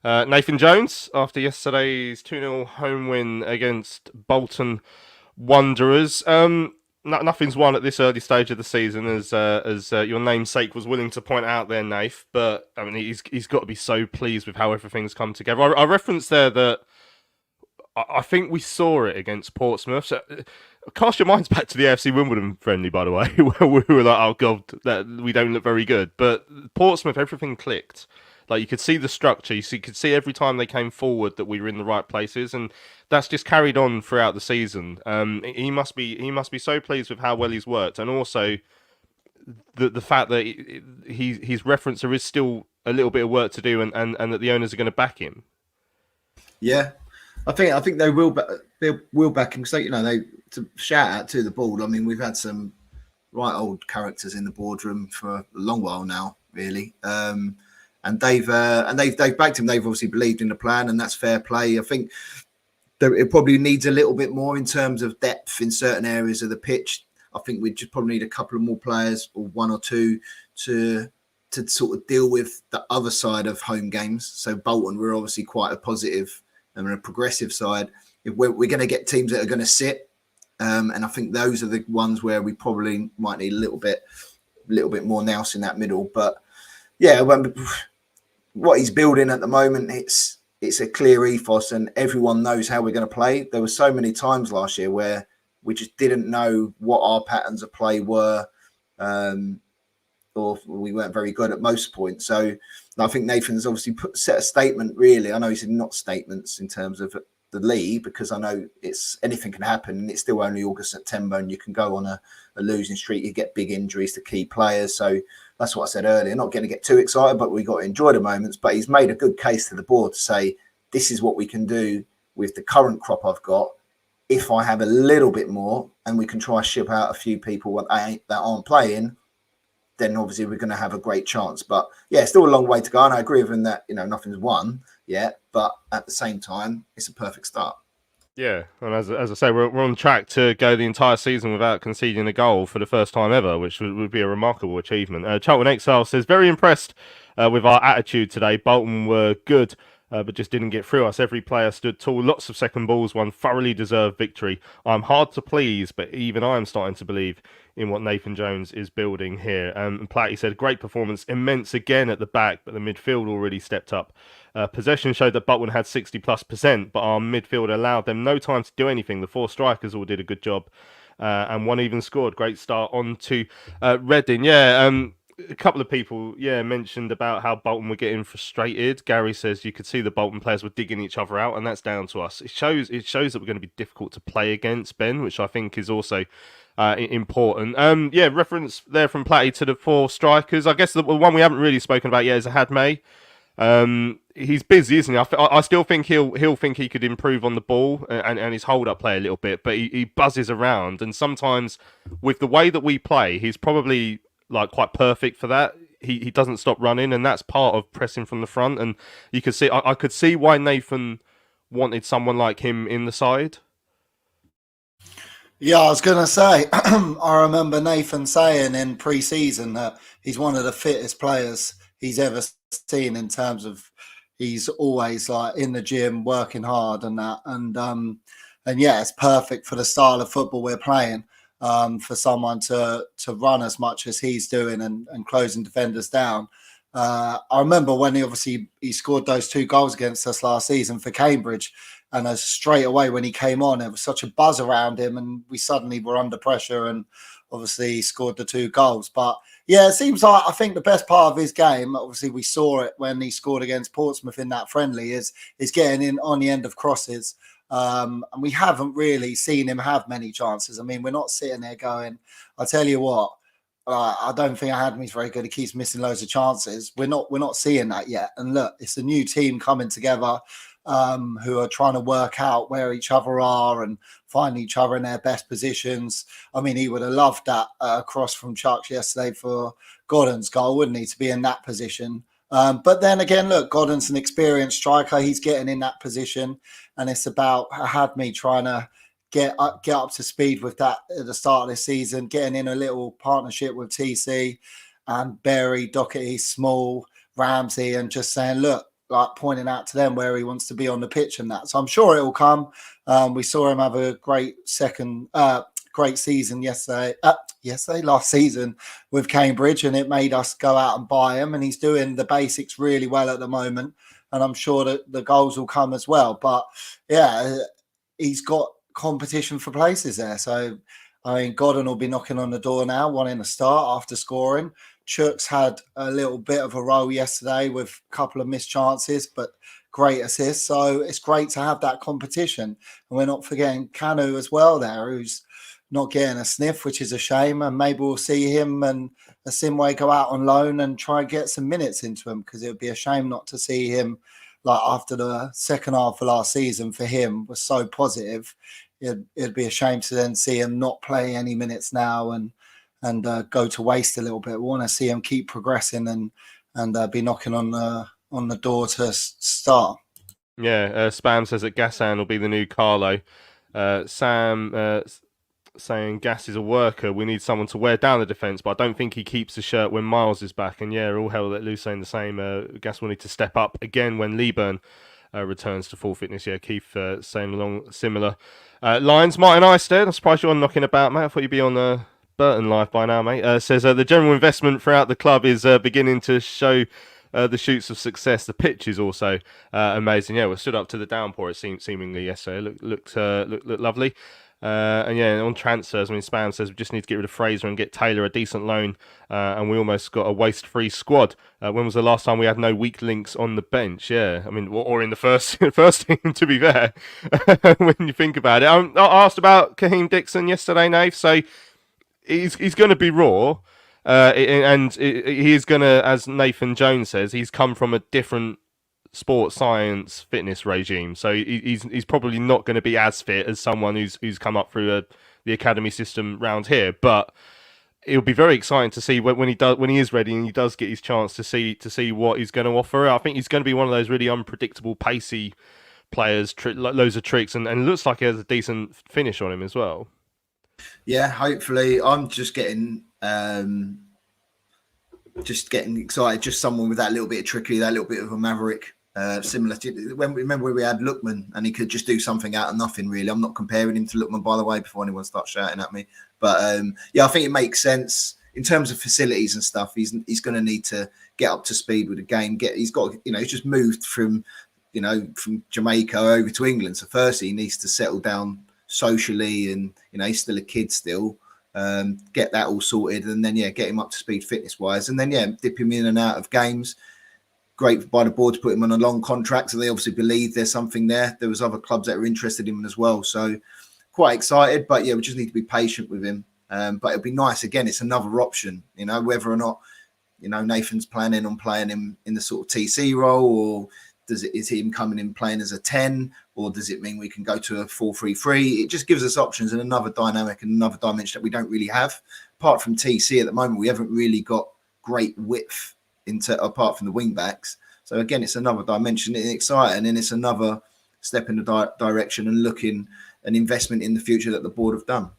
Nathan Jones, after yesterday's 2-0 home win against Bolton Wanderers. Nothing's won at this early stage of the season, as your namesake was willing to point out there, Nath. But I mean, he's got to be so pleased with how everything's come together. I referenced there that I think we saw it against Portsmouth. So, cast your minds back to the AFC Wimbledon friendly, by the way, where we were like, oh god, that we don't look very good. But Portsmouth, everything clicked. Like, you could see the structure. You could see every time they came forward that we were in the right places, and that's just carried on throughout the season. He must be so pleased with how well he's worked, and also the fact that his reference there is still a little bit of work to do, and that the owners are going to back him. Yeah, I think they will back him. So they to shout out to the board. I mean, we've had some right old characters in the boardroom for a long while now, really. And they've backed him. They've obviously believed in the plan, and that's fair play. I think it probably needs a little bit more in terms of depth in certain areas of the pitch. I think we just probably need a couple of more players, or one or two, to sort of deal with the other side of home games. So Bolton, we're obviously quite a positive and a progressive side. If we're going to get teams that are going to sit, and I think those are the ones where we probably might need a little bit more nous in that middle. But yeah, what he's building at the moment, it's a clear ethos, and everyone knows how we're going to play. There were so many times last year where we just didn't know what our patterns of play were, or we weren't very good at most points. So I think Nathan's obviously set a statement, really. I know he said not statements in terms of the league, because I know anything can happen, and it's still only August, September, and you can go on a losing streak. You get big injuries to key players. So that's what I said earlier. Not going to get too excited, but we got to enjoy the moments. But he's made a good case to the board to say, this is what we can do with the current crop I've got. If I have a little bit more and we can try to ship out a few people that aren't playing, then obviously we're going to have a great chance. But yeah, still a long way to go. And I agree with him that, nothing's won yet, but at the same time, it's a perfect start. Yeah, and as I say, we're on track to go the entire season without conceding a goal for the first time ever, which would be a remarkable achievement. Charlton Exile says, very impressed with our attitude today. Bolton were good, but just didn't get through us. Every player stood tall, lots of second balls, one thoroughly deserved victory. I'm hard to please, but even I'm starting to believe in what Nathan Jones is building here. And Platty said, great performance, immense again at the back, but the midfield already stepped up. Possession showed that Bolton had 60+%, but our midfield allowed them no time to do anything. The four strikers all did a good job, and one even scored. Great start on to Reading. Yeah, a couple of people, mentioned about how Bolton were getting frustrated. Gary says you could see the Bolton players were digging each other out, and that's down to us. It shows that we're going to be difficult to play against, Ben, which I think is also important. Reference there from Platty to the four strikers. I guess the one we haven't really spoken about yet is Ahad May. He's busy, isn't he? I still think he'll think he could improve on the ball and his hold-up play a little bit, but he buzzes around, and sometimes with the way that we play, he's probably quite perfect for that. He doesn't stop running, and that's part of pressing from the front. And you could see, I could see why Nathan wanted someone like him in the side. Yeah, I was going to say, I remember Nathan saying in pre-season that he's one of the fittest players he's ever seen, in terms of he's always in the gym working hard and that. And yeah, it's perfect for the style of football we're playing. For someone to run as much as he's doing and closing defenders down. I remember when he scored those 2 goals against us last season for Cambridge, and straight away when he came on, there was such a buzz around him, and we suddenly were under pressure, and obviously he scored the 2 goals. But yeah, it seems like, I think the best part of his game, obviously we saw it when he scored against Portsmouth in that friendly, is getting in on the end of crosses. And we haven't really seen him have many chances. I mean, we're not sitting there going, I'll tell you what, I don't think Ahadme's very good. He keeps missing loads of chances. We're not seeing that yet. And look, it's a new team coming together, who are trying to work out where each other are and find each other in their best positions. I mean, he would have loved that cross from Chucks yesterday for Godden's goal, wouldn't he, to be in that position. But then again, look, Godden's an experienced striker. He's getting in that position, and it's about Ahadme trying to get up to speed with that at the start of the season, getting in a little partnership with TC and Berry, Doherty, Small, Ramsey, and just saying, look, pointing out to them where he wants to be on the pitch and that. So I'm sure it will come. We saw him have a great season last season with Cambridge, and it made us go out and buy him, and he's doing the basics really well at the moment, and I'm sure that the goals will come as well. But yeah, he's got competition for places there. So I mean, Godden will be knocking on the door now, wanting to start after scoring. Chucks had a little bit of a role yesterday with a couple of missed chances, but great assists. So it's great to have that competition. And we're not forgetting Kanu as well there, who's not getting a sniff, which is a shame. And maybe we'll see him and Asimwe go out on loan and try and get some minutes into him, because it would be a shame not to see him, after the second half of last season for him was so positive. It'd be a shame to then see him not play any minutes now and go to waste a little bit. We want to see him keep progressing and be knocking on the door to start. Yeah, Spam says that Gassan will be the new Carlo. Sam saying Gas is a worker. We need someone to wear down the defence, but I don't think he keeps the shirt when Miles is back. And yeah, all hell let loose saying the same. Gas will need to step up again when Leeburn returns to full fitness. Yeah, Keith saying along similar lines. Martin Eystead, I'm surprised you're knocking about, mate. I thought you'd be on Burton Live by now, mate. Says the general investment throughout the club is beginning to show the shoots of success. The pitch is also amazing. Yeah, we stood up to the downpour. It seemingly yesterday. Looked lovely. And yeah, on transfers, Spam says we just need to get rid of Fraser and get Taylor a decent loan, and we almost got a waste-free squad. When was the last time we had no weak links on the bench? Yeah, or in the first team, to be fair, when you think about it. I asked about Kaheem Dixon yesterday, Nave, so he's going to be raw, and he is going to, as Nathan Jones says, he's come from a different sports science fitness regime, so he's probably not going to be as fit as someone who's come up through the academy system round here, but it'll be very exciting to see when he is ready and he does get his chance to see what he's going to offer. I think he's going to be one of those really unpredictable, pacey players, loads of tricks, and looks like he has a decent finish on him as well. Yeah, hopefully. I'm just getting excited. Just someone with that little bit of trickery, that little bit of a maverick. Similar to when we had Lookman, and he could just do something out of nothing. Really, I'm not comparing him to Lookman, by the way, before anyone starts shouting at me. But yeah, I think it makes sense in terms of facilities and stuff. He's going to need to get up to speed with the game. He's just moved from Jamaica over to England. So firstly, he needs to settle down socially, and he's still a kid still. Get that all sorted, and then get him up to speed fitness wise, and then dip him in and out of games. Great by the board to put him on a long contract, so they obviously believe there's something there. There was other clubs that were interested in him as well, so quite excited. But we just need to be patient with him. But it'll be nice. Again, it's another option. Whether or not Nathan's planning on playing him in the sort of TC role, or is him coming in playing as a 10, or does it mean we can go to a 4-3-3? It just gives us options and another dynamic and another dimension that we don't really have. Apart from TC at the moment, we haven't really got great width apart from the wing backs. So again, it's another dimension. It's exciting, and it's another step in the direction and looking an investment in the future that the board have done.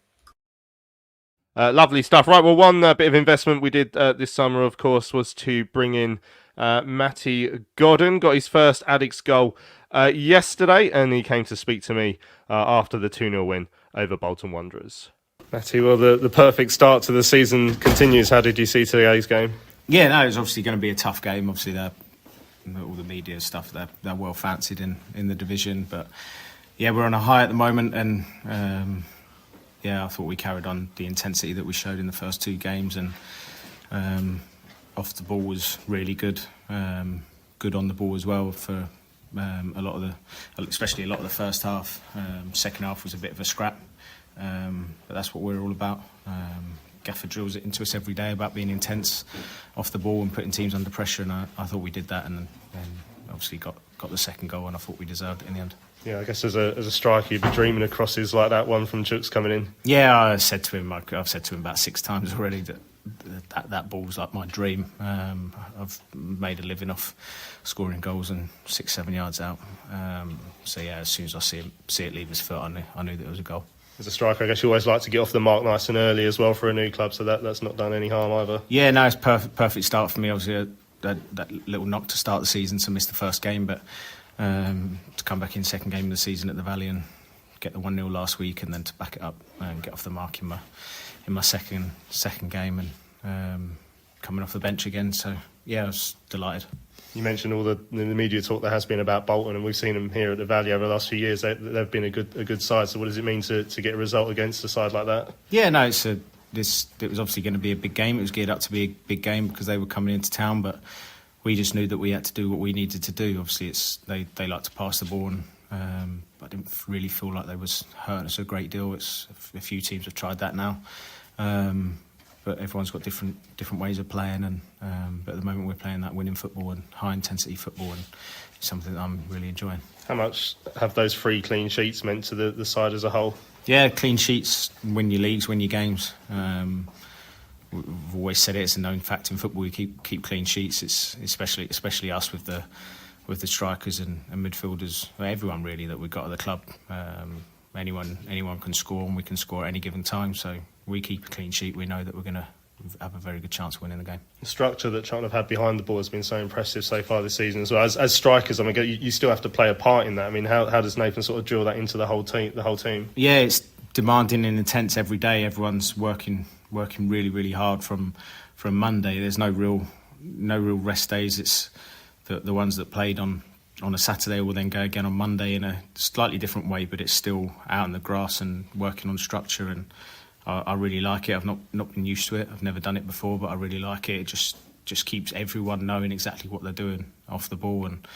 Lovely stuff. Right, well, one bit of investment we did this summer, of course, was to bring in Matty Godden. Got his first Addicks goal yesterday, and he came to speak to me after the 2-0 win over Bolton Wanderers. Matty, well, the perfect start to the season continues. How did you see today's game? Yeah, no, it was obviously going to be a tough game. Obviously, all the media stuff, they're well fancied in the division. But yeah, we're on a high at the moment, and I thought we carried on the intensity that we showed in the first two games, and off the ball was really good. Good on the ball as well for especially a lot of the first half. Second half was a bit of a scrap, but that's what we're all about. Gaffer drills it into us every day about being intense off the ball and putting teams under pressure, and I thought we did that, and obviously got the second goal, and I thought we deserved it in the end. Yeah, I guess as a striker, you'd be dreaming of crosses like that one from Jukes coming in. Yeah, I've said to him about 6 times already that ball's like my dream. I've made a living off scoring goals and 6-7 yards out. So yeah, as soon as I see it leave his foot, I knew that it was a goal. As a striker, I guess you always like to get off the mark nice and early as well for a new club, so that's not done any harm either. Yeah, no, it's perfect start for me. Obviously, that little knock to start the season to miss the first game, but to come back in second game of the season at the Valley and get the 1-0 last week, and then to back it up and get off the mark in my second game, and coming off the bench again. So yeah, I was delighted. You mentioned all the media talk there has been about Bolton, and we've seen them here at the Valley over the last few years. They've been a good side. So what does it mean to get a result against a side like that? Yeah, no, it was obviously going to be a big game. It was geared up to be a big game because they were coming into town, but we just knew that we had to do what we needed to do. Obviously, they like to pass the ball, and I didn't really feel like they was hurting us a great deal. It's a few teams have tried that now. But everyone's got different ways of playing, and but at the moment we're playing that winning football and high intensity football, and it's something that I'm really enjoying. How much have those 3 clean sheets meant to the side as a whole? Yeah, clean sheets win your leagues, win your games. We've always said it's a known fact in football. We keep clean sheets. It's especially us with the the strikers and midfielders, everyone really that we've got at the club. Anyone can score, and we can score at any given time. So we keep a clean sheet. We know that we're going to have a very good chance of winning the game. The structure that Charlton have had behind the ball has been so impressive so far this season as well. As strikers, I mean, you still have to play a part in that. I mean, how does Nathan sort of drill that into the whole team? Yeah, it's demanding and intense every day. Everyone's working really, really hard from Monday. There's no real rest days. It's the ones that played on a Saturday will then go again on Monday in a slightly different way, but it's still out in the grass and working on structure, and I really like it. I've not been used to it. I've never done it before, but I really like it. It just keeps everyone knowing exactly what they're doing off the ball, and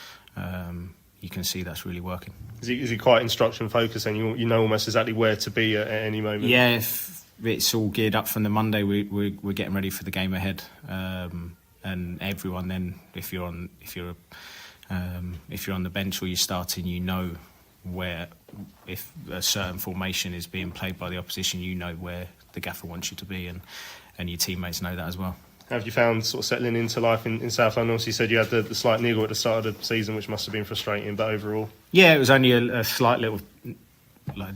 you can see that's really working. Is he quite instruction focused, and you know almost exactly where to be at any moment? Yeah, if it's all geared up from the Monday, we're getting ready for the game ahead, and everyone then, if you're on the bench or you're starting, you know where, if a certain formation is being played by the opposition, you know where the gaffer wants you to be, and your teammates know that as well. How have you found sort of settling into life in South London? Also, you said you had the slight niggle at the start of the season, which must have been frustrating, but overall? Yeah, it was only a slight little,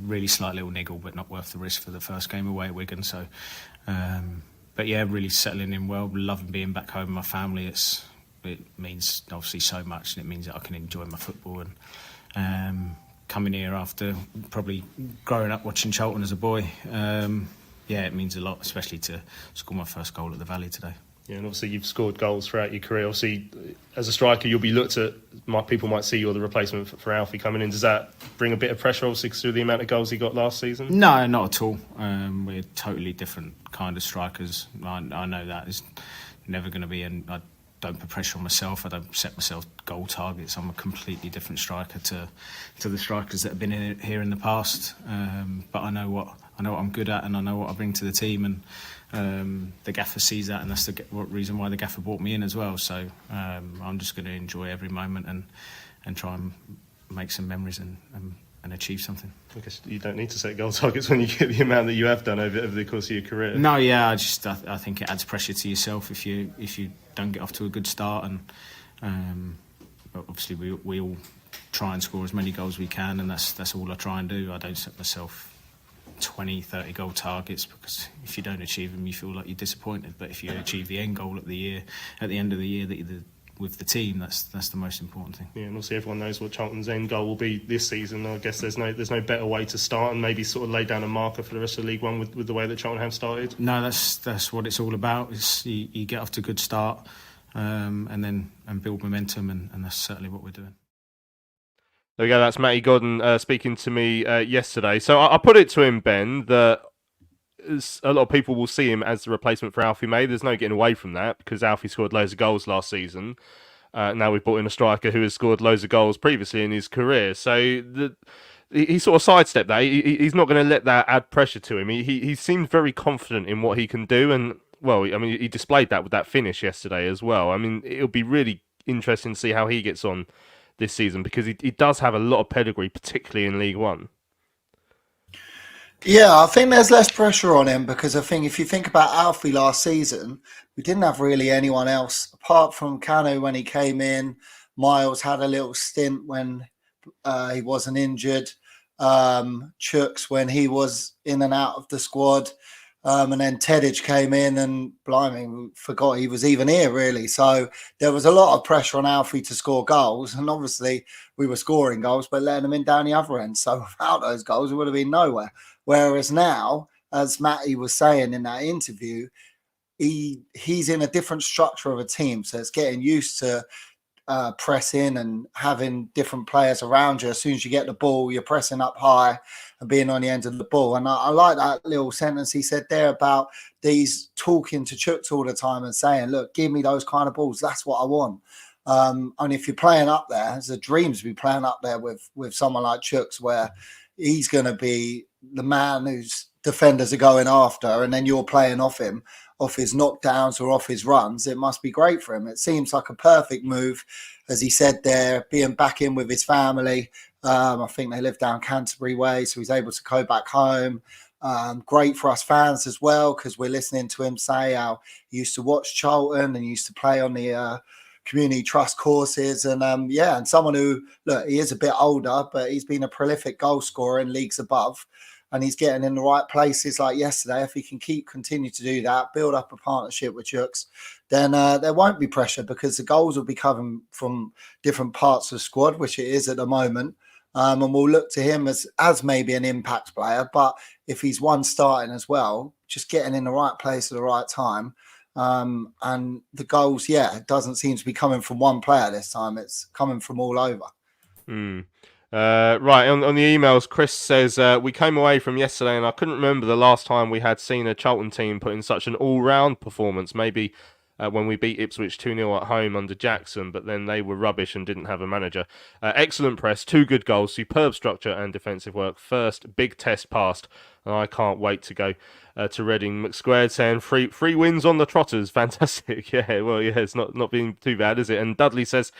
really slight little niggle, but not worth the risk for the first game away at Wigan. So, but yeah, really settling in well, loving being back home with my family. It means obviously so much, and it means that I can enjoy my football, and coming here after probably growing up watching Charlton as a boy, it means a lot, especially to score my first goal at the Valley today. Yeah, and obviously you've scored goals throughout your career. Obviously, as a striker, you'll be looked at. People might see you're the replacement for Alfie coming in. Does that bring a bit of pressure, obviously, through the amount of goals he got last season? No, not at all. We're totally different kind of strikers. I know that is never going to be, and I don't put pressure on myself. I don't set myself goal targets. I'm a completely different striker to the strikers that have been in here in the past. But I know what I'm good at, and I know what I bring to the team, and the gaffer sees that, and that's the reason why the gaffer brought me in as well. So I'm just going to enjoy every moment and try and make some memories and achieve something. I guess you don't need to set goal targets when you get the amount that you have done over the course of your career. No, yeah, I think it adds pressure to yourself if you don't get off to a good start, and but obviously we all try and score as many goals as we can, and that's all I try and do. I don't set myself 20, 30 goal targets, because if you don't achieve them, you feel like you're disappointed. But if you achieve the end goal at the end of the year, that with the team, that's the most important thing. Yeah, and obviously everyone knows what Charlton's end goal will be this season. I guess there's no better way to start and maybe sort of lay down a marker for the rest of League One with the way that Charlton have started. No, that's what it's all about. Is you get off to a good start, and build momentum, and that's certainly what we're doing. There we go. That's Matty Godden speaking to me yesterday. So I put it to him, Ben, that a lot of people will see him as the replacement for Alfie May. There's no getting away from that, because Alfie scored loads of goals last season. Now we've brought in a striker who has scored loads of goals previously in his career. So he sort of sidestepped that. He's not going to let that add pressure to him. He seemed very confident in what he can do. And, well, I mean, he displayed that with that finish yesterday as well. I mean, it'll be really interesting to see how he gets on this season, because he does have a lot of pedigree, particularly in League One. Yeah, I think there's less pressure on him, because I think if you think about Alfie last season, we didn't have really anyone else apart from Cano when he came in. Miles had a little stint when he wasn't injured. Chuks when he was in and out of the squad. And then Tedic came in, and blimey, forgot he was even here, really. So there was a lot of pressure on Alfie to score goals, and obviously we were scoring goals but letting them in down the other end. So without those goals, we would have been nowhere. Whereas now, as Matty was saying in that interview, he's in a different structure of a team, so it's getting used to pressing and having different players around you. As soon as you get the ball, you're pressing up high and being on the end of the ball. And I like that little sentence he said there about these talking to Chuks all the time and saying, look, give me those kind of balls. That's what I want. And if you're playing up there, it's a dream to be playing up there with someone like Chuks, where he's going to be the man whose defenders are going after, and then you're playing off him, off his knockdowns or off his runs. It must be great for him. It seems like a perfect move, as he said there, being back in with his family. I think they live down Canterbury way, so he's able to go back home. Great for us fans as well, because we're listening to him say how he used to watch Charlton and he used to play on the community trust courses, and and someone who, look, he is a bit older, but he's been a prolific goal scorer in leagues above, and he's getting in the right places like yesterday. If he can continue to do that, build up a partnership with Chuks, then there won't be pressure, because the goals will be coming from different parts of the squad, which it is at the moment. And we'll look to him as maybe an impact player. But if he's one starting as well, just getting in the right place at the right time. And the goals, it doesn't seem to be coming from one player this time. It's coming from all over. Right, on the emails, Chris says, we came away from yesterday and I couldn't remember the last time we had seen a Charlton team put in such an all-round performance. Maybe when we beat Ipswich 2-0 at home under Jackson, but then they were rubbish and didn't have a manager. Excellent press, 2 good goals, superb structure and defensive work. First big test passed, and I can't wait to go to Reading. McSquared saying free wins on the Trotters. Fantastic. It's not been too bad, is it? And Dudley says,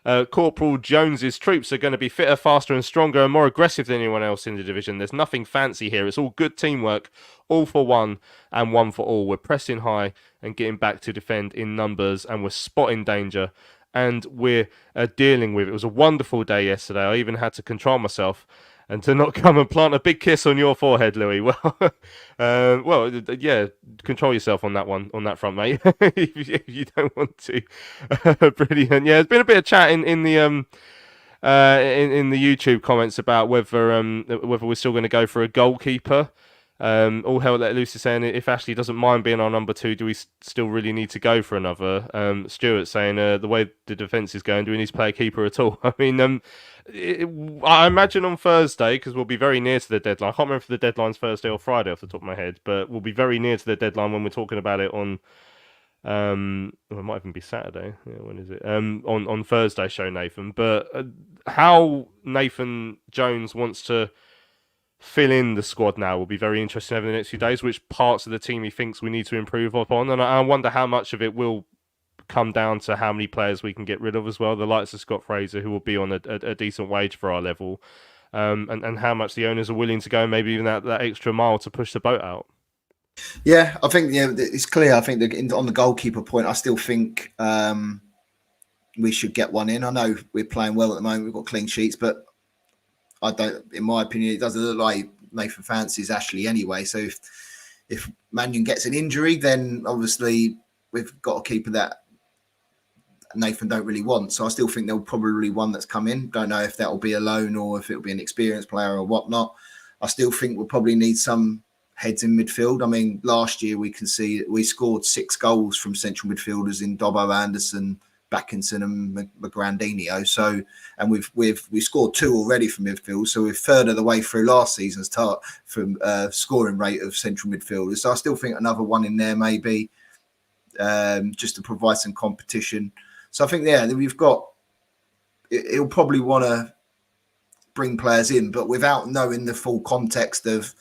Corporal Jones's troops are going to be fitter, faster and stronger and more aggressive than anyone else in the division. There's nothing fancy here. It's all good teamwork, all for one and one for all. We're pressing high and getting back to defend in numbers, and we're spotting danger, and we're dealing with it. It was a wonderful day yesterday. I even had to control myself and to not come and plant a big kiss on your forehead, Louis. Control yourself on that front, mate. if you don't want to. Brilliant. Yeah, there's been a bit of chat in the in the YouTube comments about whether we're still going to go for a goalkeeper. All hell let loose is saying, if Ashley doesn't mind being our number 2, do we still really need to go for another? Stuart saying, the way the defence is going, do we need to play a keeper at all? I mean, I imagine on Thursday, because we'll be very near to the deadline. I can't remember if the deadline's Thursday or Friday off the top of my head, but we'll be very near to the deadline when we're talking about it on. It might even be Saturday. Yeah, when is it? On Thursday show, Nathan. But how Nathan Jones wants to fill in the squad now will be very interesting over the next few days. Which parts of the team he thinks we need to improve upon, and I wonder how much of it will come down to how many players we can get rid of as well. The likes of Scott Fraser, who will be on a decent wage for our level, and how much the owners are willing to go, maybe even that extra mile to push the boat out. Yeah, I think it's clear. I think on the goalkeeper point, I still think we should get one in. I know we're playing well at the moment. We've got clean sheets, but I don't. In my opinion, it doesn't look like Nathan fancies Ashley anyway. So if Mannion gets an injury, then obviously we've got a keeper that Nathan don't really want. So I still think there'll probably one that's come in. Don't know if that'll be a loan or if it'll be an experienced player or whatnot. I still think we'll probably need some heads in midfield. I mean, last year we scored 6 goals from central midfielders in Dobbo, Anderson, Backinson and Magrandinho. So, and we scored 2 already from midfield. So we're third of the way through last season's from scoring rate of central midfielders. So I still think another one in there maybe, just to provide some competition. So I think we've got. He'll probably want to bring players in, but without knowing the full context of,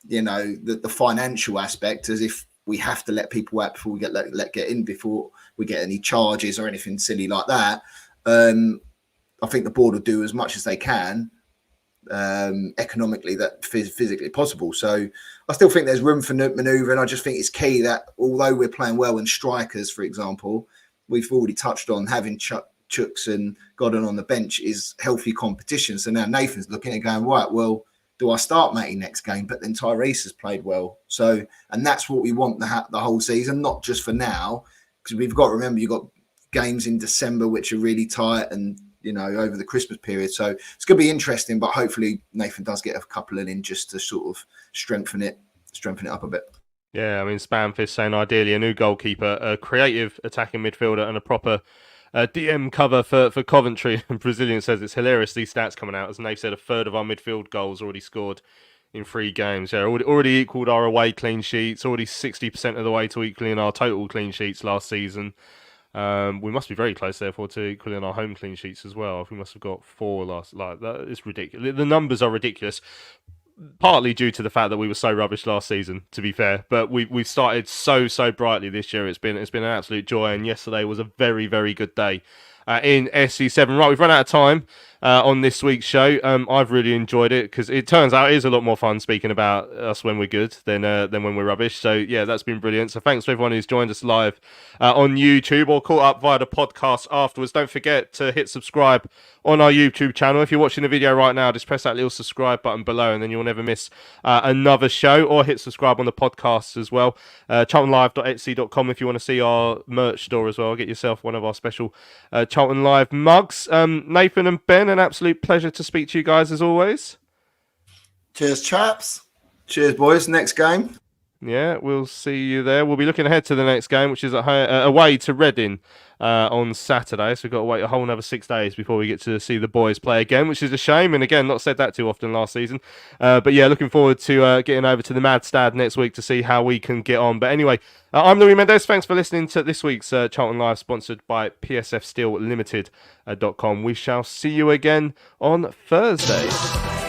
the financial aspect, as if we have to let people out before we get in, before we get any charges or anything silly like that. I think the board will do as much as they can economically, that physically possible. So I still think there's room for manoeuvre, and I just think it's key that although we're playing well in strikers, for example, we've already touched on having Chuks and Godden on the bench is healthy competition. So now Nathan's looking at going, right, well, do I start Matty next game? But then Tyrese has played well. So, and that's what we want the whole season, not just for now, because we've got to remember you've got games in December which are really tight, and over the Christmas period. So it's going to be interesting, but hopefully Nathan does get a couple in just to sort of strengthen it up a bit. Yeah, I mean, Spamfist saying ideally a new goalkeeper, a creative attacking midfielder, and a proper DM cover for Coventry. And Brazilian says it's hilarious, these stats coming out. As Nate said, a third of our midfield goals already scored in 3 games. Yeah, already equalled our away clean sheets, already 60% of the way to equaling our total clean sheets last season. We must be very close, therefore, to equaling our home clean sheets as well. We must have got 4 last. Like that, it's ridiculous. The numbers are ridiculous. Partly due to the fact that we were so rubbish last season, to be fair, but we've started so brightly this year. It's been an absolute joy, and yesterday was a very, very good day in SC7. Right, we've run out of time on this week's show. I've really enjoyed it because it turns out it is a lot more fun speaking about us when we're good than when we're rubbish. So yeah, that's been brilliant. So thanks to everyone who's joined us live on YouTube or caught up via the podcast afterwards. Don't forget to hit subscribe on our YouTube channel. If you're watching the video right now, just press that little subscribe button below and then you'll never miss another show, or hit subscribe on the podcast as well. charltonlive.etsy.com if you want to see our merch store as well. Get yourself one of our special Charlton Live mugs. Nathan and Ben, an absolute pleasure to speak to you guys as always. Cheers, chaps. Cheers, boys. Next game. Yeah, we'll see you there. We'll be looking ahead to the next game, which is away to Reading on Saturday. So we've got to wait a whole another 6 days before we get to see the boys play again, which is a shame. And again, not said that too often last season. But yeah, looking forward to getting over to the Mad Stad next week to see how we can get on. But anyway, I'm Louis Mendes. Thanks for listening to this week's Charlton Live, sponsored by PSFSteelLimited.com. We shall see you again on Thursday.